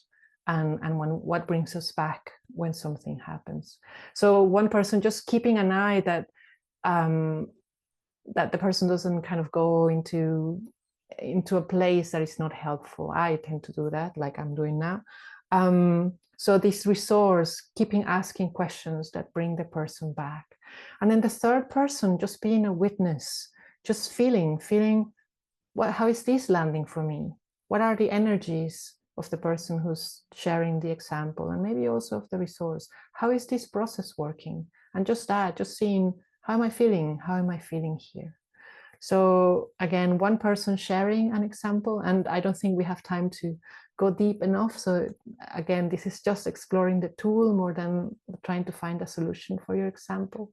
And what brings us back when something happens? So one person just keeping an eye that that the person doesn't kind of go into into a place that is not helpful. I tend to do that, like I'm doing now. So this resource, keeping asking questions that bring the person back. And then the third person, just being a witness, just feeling how is this landing for me? What are the energies of the person who's sharing the example, and maybe also of the resource? How is this process working? And just that, just seeing, how am I feeling? How am I feeling here? So again, one person sharing an example, and I don't think we have time to go deep enough. So again, this is just exploring the tool more than trying to find a solution for your example.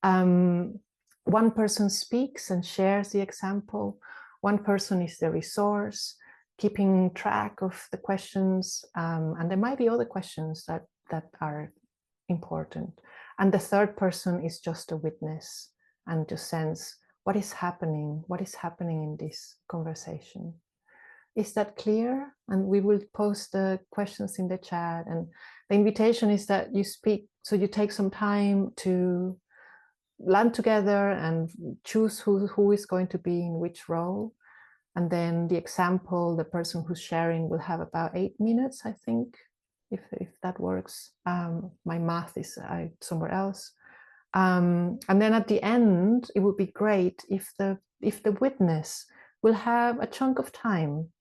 One person speaks and shares the example. One person is the resource, keeping track of the questions. And there might be other questions that are important. And the third person is just a witness and just sense, what is happening? What is happening in this conversation? Is that clear? And we will post the questions in the chat. And the invitation is that you speak, so you take some time to land together and choose who is going to be in which role. And then the example, the person who's sharing will have about 8 minutes, I think, if that works. My math is somewhere else. And then at the end, it would be great if the witness will have a chunk of time,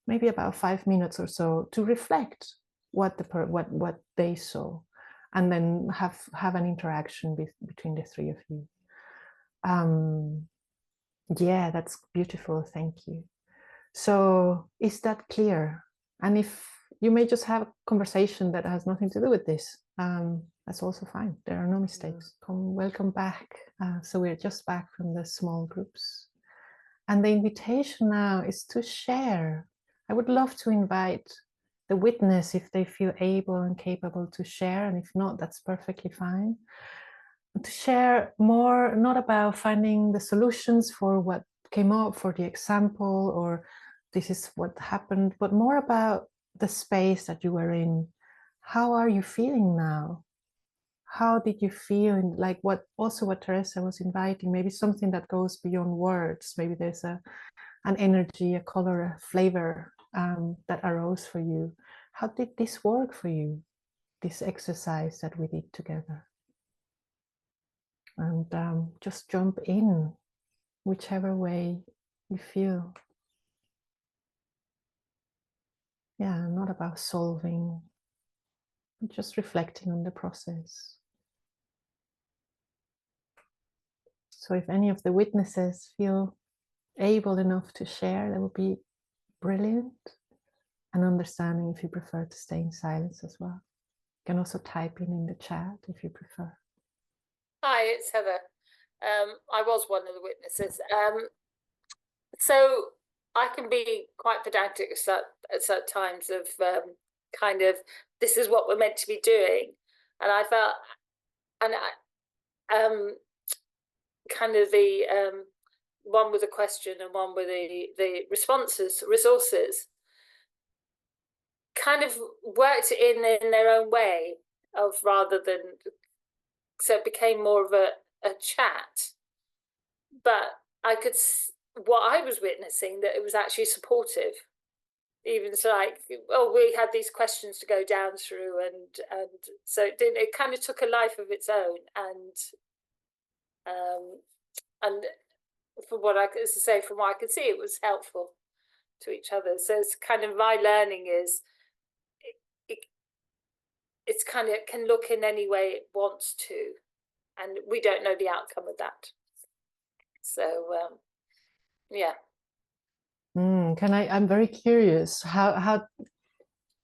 maybe about 5 minutes or so, to reflect what they saw, and then have an interaction between the three of you. Yeah, that's beautiful. Thank you. So is that clear? And if you may just have a conversation that has nothing to do with this, that's also fine. There are no mistakes. Welcome back. So we're just back from the small groups. And the invitation now is to share. I would love to invite the witness, if they feel able and capable to share, and if not, that's perfectly fine. To share more, not about finding the solutions for what came up for the example, or this is what happened, but more about the space that you were in. How are you feeling now? How did you feel? Like what Theresa was inviting, maybe something that goes beyond words. Maybe there's an energy, a color, a flavor that arose for you. How did this work for you, this exercise that we did together? And just jump in whichever way you feel. Yeah, not about solving, just reflecting on the process. So if any of the witnesses feel able enough to share, that would be brilliant. And understanding if you prefer to stay in silence as well. You can also type in the chat if you prefer. Hi, it's Heather. I was one of the witnesses. So I can be quite pedantic at certain times of kind of, this is what we're meant to be doing. And I felt, and kind of the one with a question and one with the resources kind of worked in their own way, of rather than, so it became more of a chat. But I could, what I was witnessing, that it was actually supportive. Even so, like, oh, we had these questions to go down through, and so it kind of took a life of its own, and from what I could say, from what I could see, it was helpful to each other. So it's kind of, my learning is it's kind of, it can look in any way it wants to, and we don't know the outcome of that. So yeah. I'm very curious, how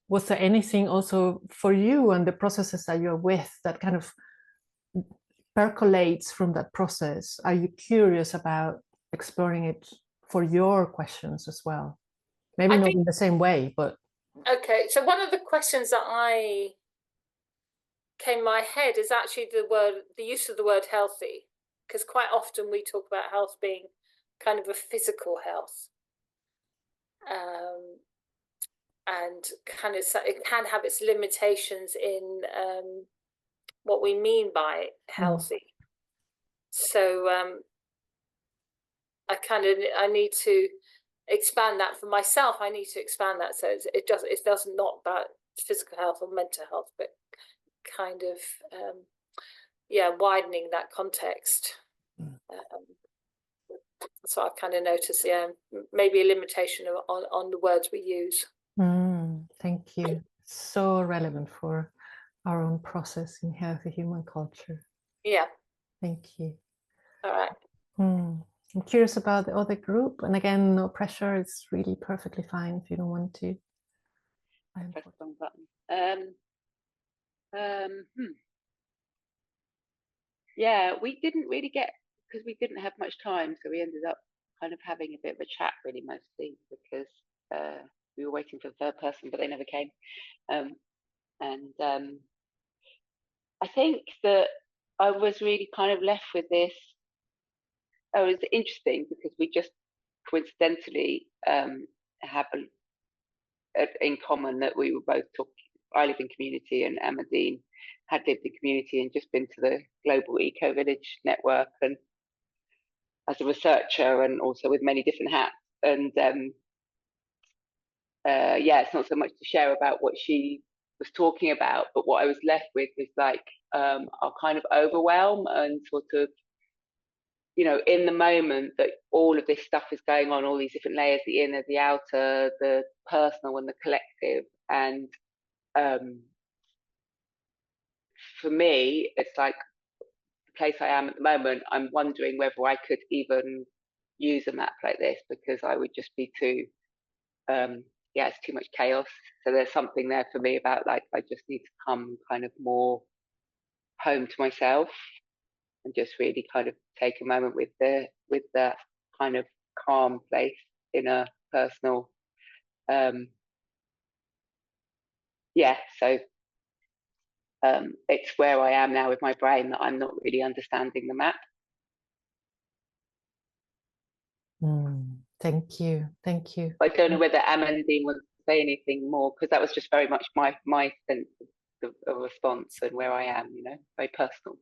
was there anything also for you and the processes that you're with that kind of percolates from that process? Are you curious about exploring it for your questions as well? Maybe not in the same way, but okay. So one of the questions that came in my head is actually the use of the word healthy, because quite often we talk about health being kind of a physical health, and kind of, it can have its limitations in what we mean by healthy. So I need to expand that for myself. I need to expand that, so it doesn't not about physical health or mental health, but kind of widening that context. So I kind of noticed, maybe a limitation on the words we use. Thank you. So relevant for our own process in healthy human culture. Yeah. Thank you. All right. I'm curious about the other group, and again, no pressure. It's really perfectly fine if you don't want to. Press the wrong button. Yeah, we didn't really get, because we didn't have much time, so we ended up kind of having a bit of a chat, really, mostly because we were waiting for the third person, but they never came. I think that I was really kind of left with this. Oh, it's interesting because we just coincidentally have in common that we were both talking. I live in community, and Amandine had lived in community and just been to the Global Eco Village Network, and as a researcher, and also with many different hats. And it's not so much to share about what she was talking about, but what I was left with was like a kind of overwhelm and sort of, in the moment that all of this stuff is going on, all these different layers, the inner, the outer, the personal and the collective. And for me, it's like the place I am at the moment, I'm wondering whether I could even use a map like this, because I would just be too, it's too much chaos. So there's something there for me about like, I just need to come kind of more home to myself and just really kind of take a moment with that kind of calm place, inner, personal. So it's where I am now with my brain that I'm not really understanding the map. Thank you. I don't know whether Amandine wants to say anything more, because that was just very much my sense of a response and where I am, very personal.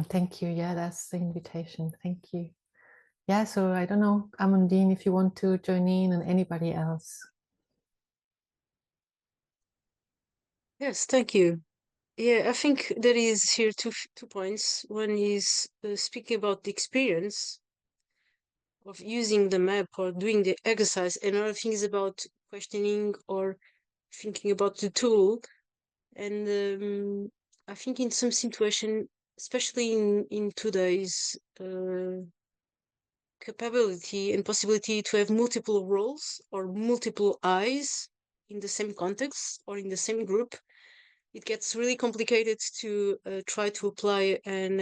Thank you. Yeah, that's the invitation. Thank you. Yeah, so I don't know, Amandine, if you want to join in, and anybody else. Yes, thank you. Yeah, I think there is here two points. One is speaking about the experience of using the map or doing the exercise, and other things about questioning or thinking about the tool. And I think in some situation, especially in today's capability and possibility to have multiple roles or multiple eyes in the same context or in the same group, it gets really complicated to try to apply an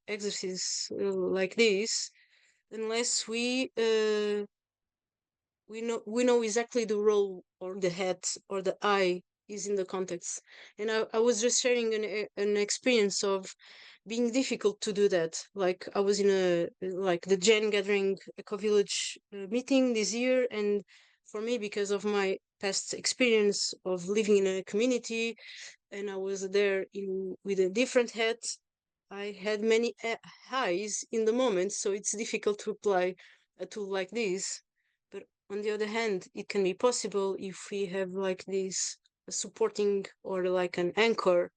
exercise like this, unless we know exactly the role or the head or the eye is in the context. And I was just sharing an experience of being difficult to do that. Like I was in the Gen Gathering Eco Village meeting this year, and for me, because of my past experience of living in a community, and I was there with a different hat, I had many highs in the moment, so it's difficult to apply a tool like this. But on the other hand, it can be possible if we have like this supporting or like an anchor.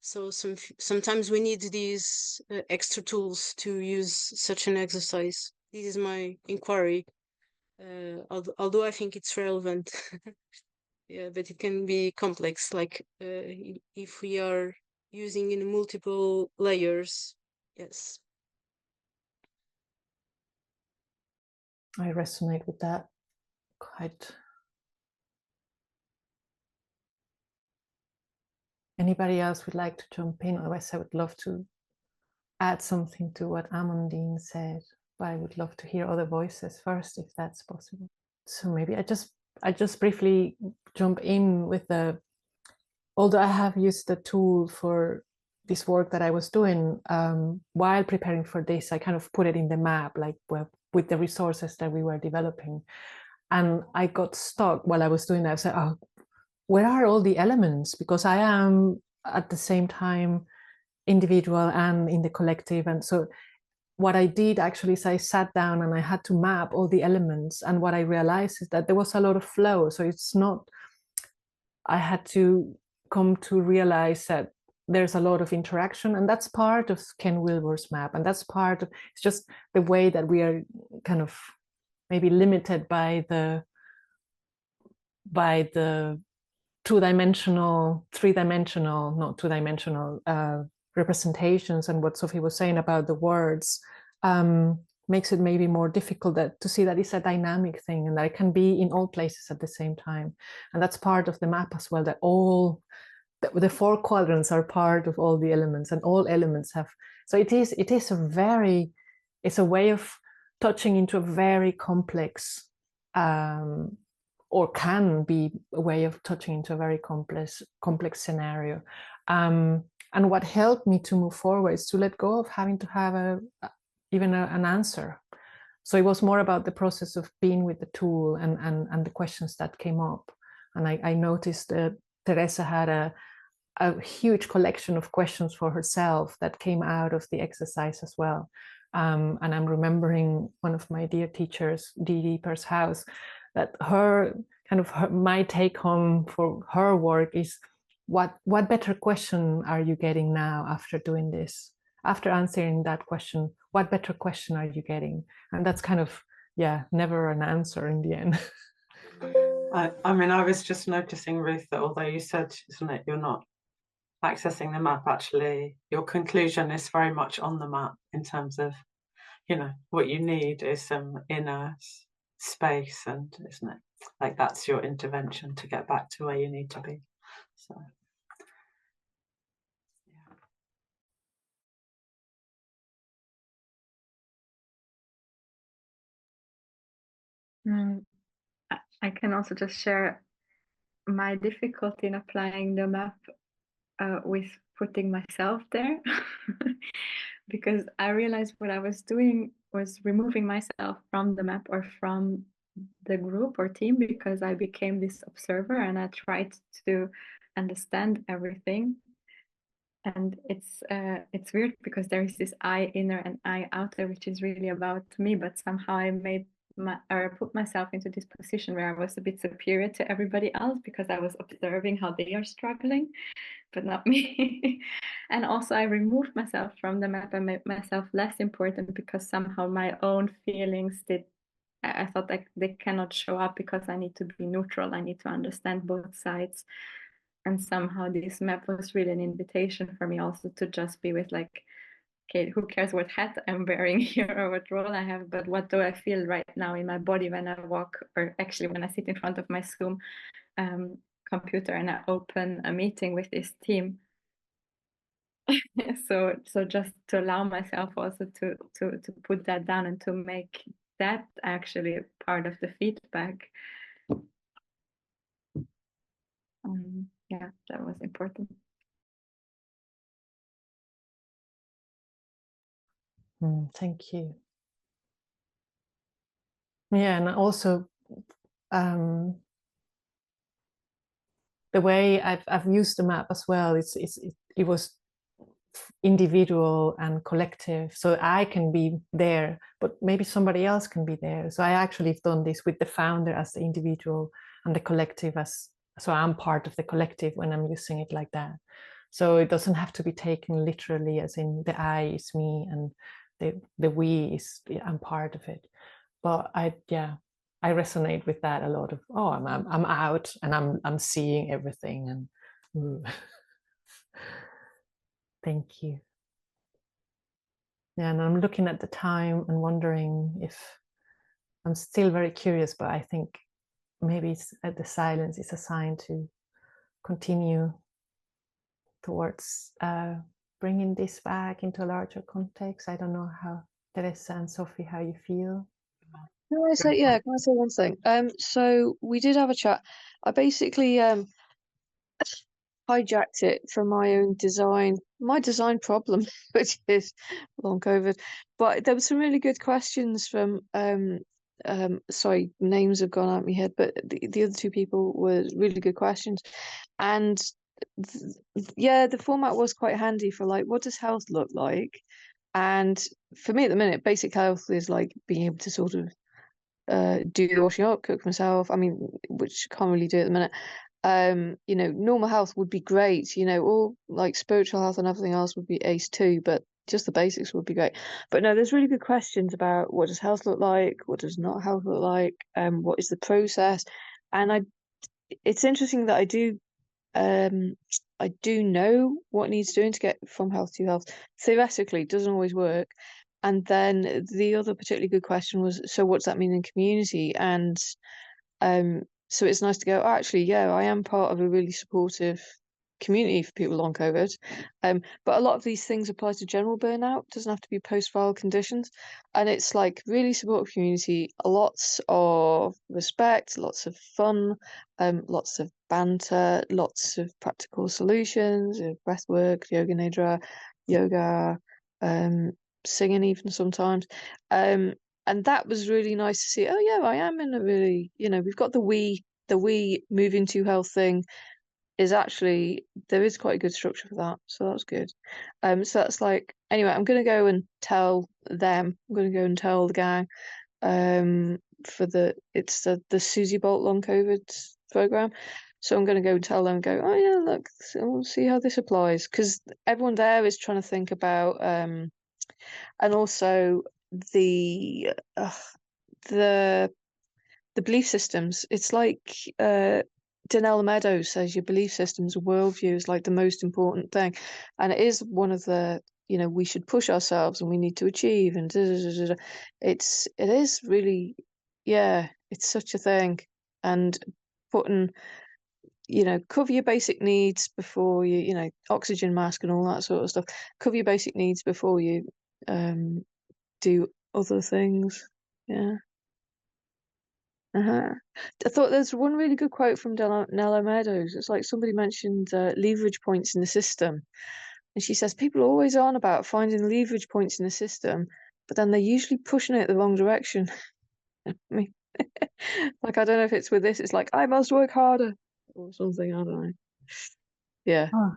So sometimes we need these extra tools to use such an exercise. This is my inquiry, although I think it's relevant. Yeah, but it can be complex, like if we are using in multiple layers. Yes. I resonate with that quite. Anybody else would like to jump in? Otherwise, I would love to add something to what Amandine said, but I would love to hear other voices first, if that's possible. So maybe I just briefly jump in with although I have used the tool for this work that I was doing while preparing for this, I kind of put it in the map, like with the resources that we were developing. And I got stuck while I was doing that. I said, oh, where are all the elements? Because I am at the same time individual and in the collective. And so what I did actually is I sat down and I had to map all the elements. And what I realized is that there was a lot of flow. So it's not, I had to come to realize that there's a lot of interaction, and that's part of Ken Wilber's map. And that's part of, it's just the way that we are kind of maybe limited by the two-dimensional, three-dimensional, not two-dimensional representations. And what Sophy was saying about the words makes it maybe more difficult to see that it's a dynamic thing and that it can be in all places at the same time. And that's part of the map as well, that all the 4 quadrants are part of all the elements, and all elements have, so it is it's a way of touching into a very complex or can be a way of touching into a very complex scenario. And what helped me to move forward is to let go of having to have even an answer. So it was more about the process of being with the tool and the questions that came up. And I noticed that Theresa had a huge collection of questions for herself that came out of the exercise as well. And I'm remembering one of my dear teachers, Dita B Vizoso, that my take home for her work is, what better question are you getting now after doing this? After answering that question, what better question are you getting? And that's kind of, never an answer in the end. I mean, I was just noticing, Ruth, that although you said, isn't it, you're not accessing the map, actually your conclusion is very much on the map in terms of, you know, what you need is some inner space, and isn't it, like that's your intervention to get back to where you need to be. So I can also just share my difficulty in applying the map with putting myself there. Because I realized what I was doing was removing myself from the map or from the group or team, because I became this observer and I tried to understand everything. And it's weird because there is this I inner and I outer, which is really about me, but somehow I put myself into this position where I was a bit superior to everybody else because I was observing how they are struggling, but not me. And also I removed myself from the map and made myself less important because somehow my own feelings I thought that they cannot show up because I need to be neutral. I need to understand both sides. And somehow this map was really an invitation for me also to just be with like, okay, who cares what hat I'm wearing here or what role I have, but what do I feel right now in my body when I walk, or actually when I sit in front of my Zoom computer and I open a meeting with this team. So just to allow myself also to put that down and to make that actually part of the feedback. Yeah, that was important. Thank you. Yeah, and also the way I've used the map as well, it was individual and collective, so I can be there, but maybe somebody else can be there. So I actually have done this with the founder as the individual and the collective so I'm part of the collective when I'm using it like that. So it doesn't have to be taken literally, as in the I is me and the we is I'm part of it. But I resonate with that a lot of, oh, I'm out and I'm seeing everything and thank you. Yeah, and I'm looking at the time and wondering if I'm still very curious, but I think maybe the silence is a sign to continue towards bringing this back into a larger context. I don't know how, Theresa and Sophy, how you feel. Can I say one thing? So we did have a chat. I basically hijacked it from my own design problem, which is long COVID. But there were some really good questions from sorry, names have gone out of my head, but the other two people were really good questions. And yeah, the format was quite handy for like, what does health look like? And for me at the minute, basic health is like being able to sort of do the washing up, cook myself. I mean, which I can't really do at the minute. You know, normal health would be great. You know, all like spiritual health and everything else would be ace too, but just the basics would be great. But no, there's really good questions about what does health look like, what does not health look like, what is the process, and it's interesting that I do know what needs doing to get from health to health. Theoretically, it doesn't always work. And then the other particularly good question was, so what's that mean in community? And so it's nice to go, oh, actually, yeah, I am part of a really supportive community for people on COVID. But a lot of these things apply to general burnout, doesn't have to be post-viral conditions. And it's like really supportive community, lots of respect, lots of fun, lots of banter, lots of practical solutions, breath work, yoga nidra, yoga, singing even sometimes. And that was really nice to see. Oh yeah, I am in a really, you know, we've got the we moving to health thing is actually, there is quite a good structure for that, so that's good. So that's like, anyway, I'm gonna go and tell them. I'm gonna go and tell the gang. For it's the Susie Bolt long COVID program. So I'm gonna go and tell them. Go, oh yeah, look, we'll see how this applies, because everyone there is trying to think about and also the belief systems. It's like Danelle Meadows says, your belief systems, worldview is like the most important thing, and it is one of the, you know, we should push ourselves and we need to achieve, and it is really, yeah, it's such a thing. And putting, you know, cover your basic needs before you, you know, oxygen mask and all that sort of stuff. Cover your basic needs before you do other things. Yeah. I thought there's one really good quote from Nella Meadows. It's like somebody mentioned leverage points in the system, and she says people are always on about finding leverage points in the system, but then they're usually pushing it the wrong direction. I mean, like, I don't know if it's with this. It's like, I must work harder or something. I don't know. Yeah. Oh,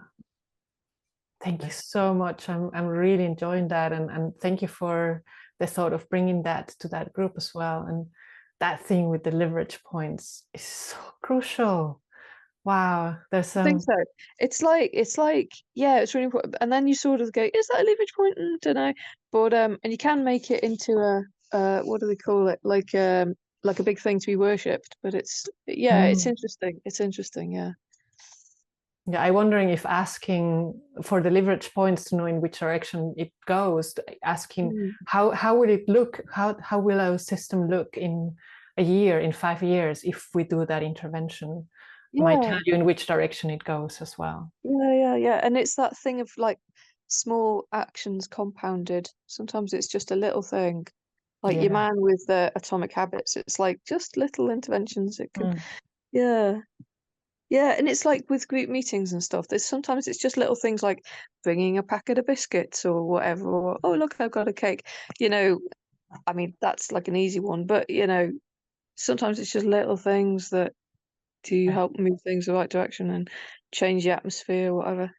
thank you so much. I'm really enjoying that, and thank you for the thought of bringing that to that group as well. And that thing with the leverage points is so crucial. Wow, there's I think so. It's like, yeah, it's really important. And then you sort of go, is that a leverage point? Don't know. But and you can make it into a what do they call it? Like a big thing to be worshipped. But it's, yeah, it's interesting. It's interesting, yeah. Yeah, I'm wondering if asking for the leverage points to know in which direction it goes, asking how will it look? How will our system look in a year, in 5 years, if we do that intervention? Yeah. Might tell you in which direction it goes as well. Yeah. And it's that thing of like small actions compounded. Sometimes it's just a little thing. Like your man with the atomic habits, it's like just little interventions. It can, yeah. And it's like with group meetings and stuff, sometimes it's just little things like bringing a packet of biscuits or whatever, or, oh, look, I've got a cake. You know, I mean, that's like an easy one, but, you know, sometimes it's just little things that do help move things the right direction and change the atmosphere, whatever.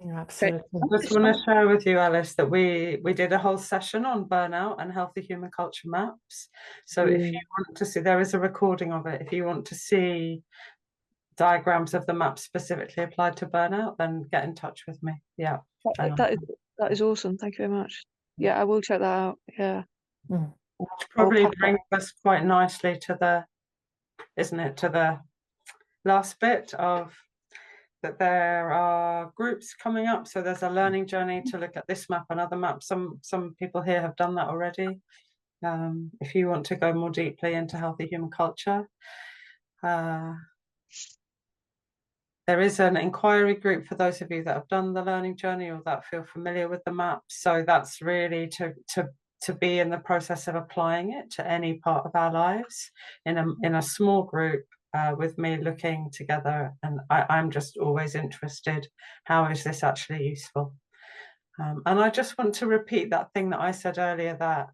Yeah, absolutely. I just want to share with you, Alice, that we did a whole session on burnout and healthy human culture maps. So if you want to see, there is a recording of it. If you want to see diagrams of the map specifically applied to burnout, then get in touch with me. Yeah. That is awesome. Thank you very much. Yeah, I will check that out. Yeah. Which probably brings us quite nicely to the, isn't it, to the last bit of that there are groups coming up. So there's a learning journey to look at this map and other maps. Some people here have done that already. If you want to go more deeply into healthy human culture, there is an inquiry group for those of you that have done the learning journey or that feel familiar with the map. So that's really to be in the process of applying it to any part of our lives in a small group with me looking together. And I'm just always interested, how is this actually useful? And I just want to repeat that thing that I said earlier, that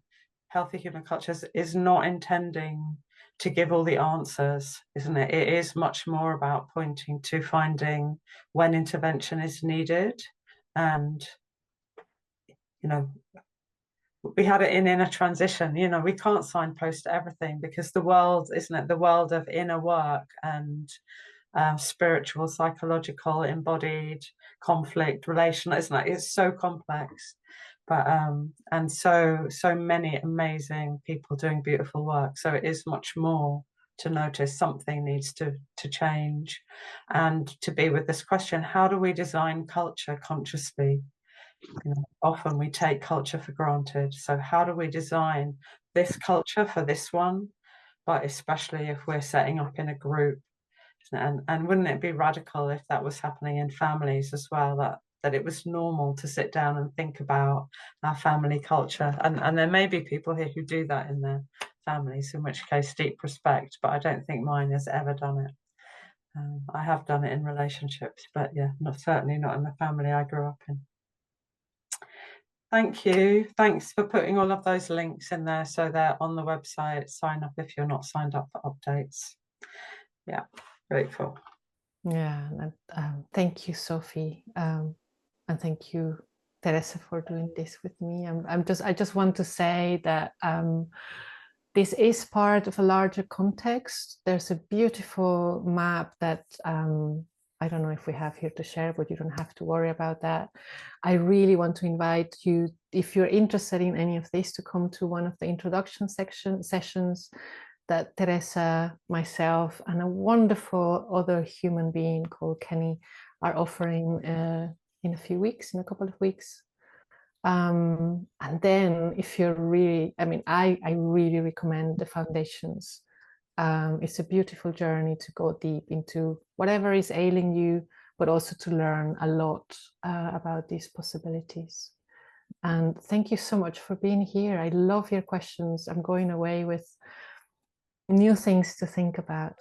healthy human cultures is not intending to give all the answers, isn't it? It is much more about pointing to finding when intervention is needed and, you know, we had it in inner transition. You know, we can't signpost everything because the world, isn't it, the world of inner work and spiritual, psychological, embodied, conflict, relational, isn't it? It's so complex, but and so many amazing people doing beautiful work. So it is much more to notice something needs to change, and to be with this question: how do we design culture consciously? You know, often we take culture for granted. So how do we design this culture for this one? But especially if we're setting up in a group, and wouldn't it be radical if that was happening in families as well, that it was normal to sit down and think about our family culture, and there may be people here who do that in their families, in which case deep respect, but I don't think mine has ever done it. I have done it in relationships, but yeah, certainly not in the family I grew up in. Thank you. Thanks for putting all of those links in there so they're on the website. Sign up if you're not signed up for updates. Yeah, grateful. Yeah, thank you, Sophie, and thank you, Theresa, for doing this with me. I just want to say that this is part of a larger context. There's a beautiful map that I don't know if we have here to share, but you don't have to worry about that. I really want to invite you, if you're interested in any of this, to come to one of the introduction sessions that Theresa, myself, and a wonderful other human being called Kenny are offering in a few weeks, in a couple of weeks. And then if you're really, I really recommend the foundations. It's a beautiful journey to go deep into whatever is ailing you, but also to learn a lot about these possibilities. And thank you so much for being here. I love your questions. I'm going away with new things to think about.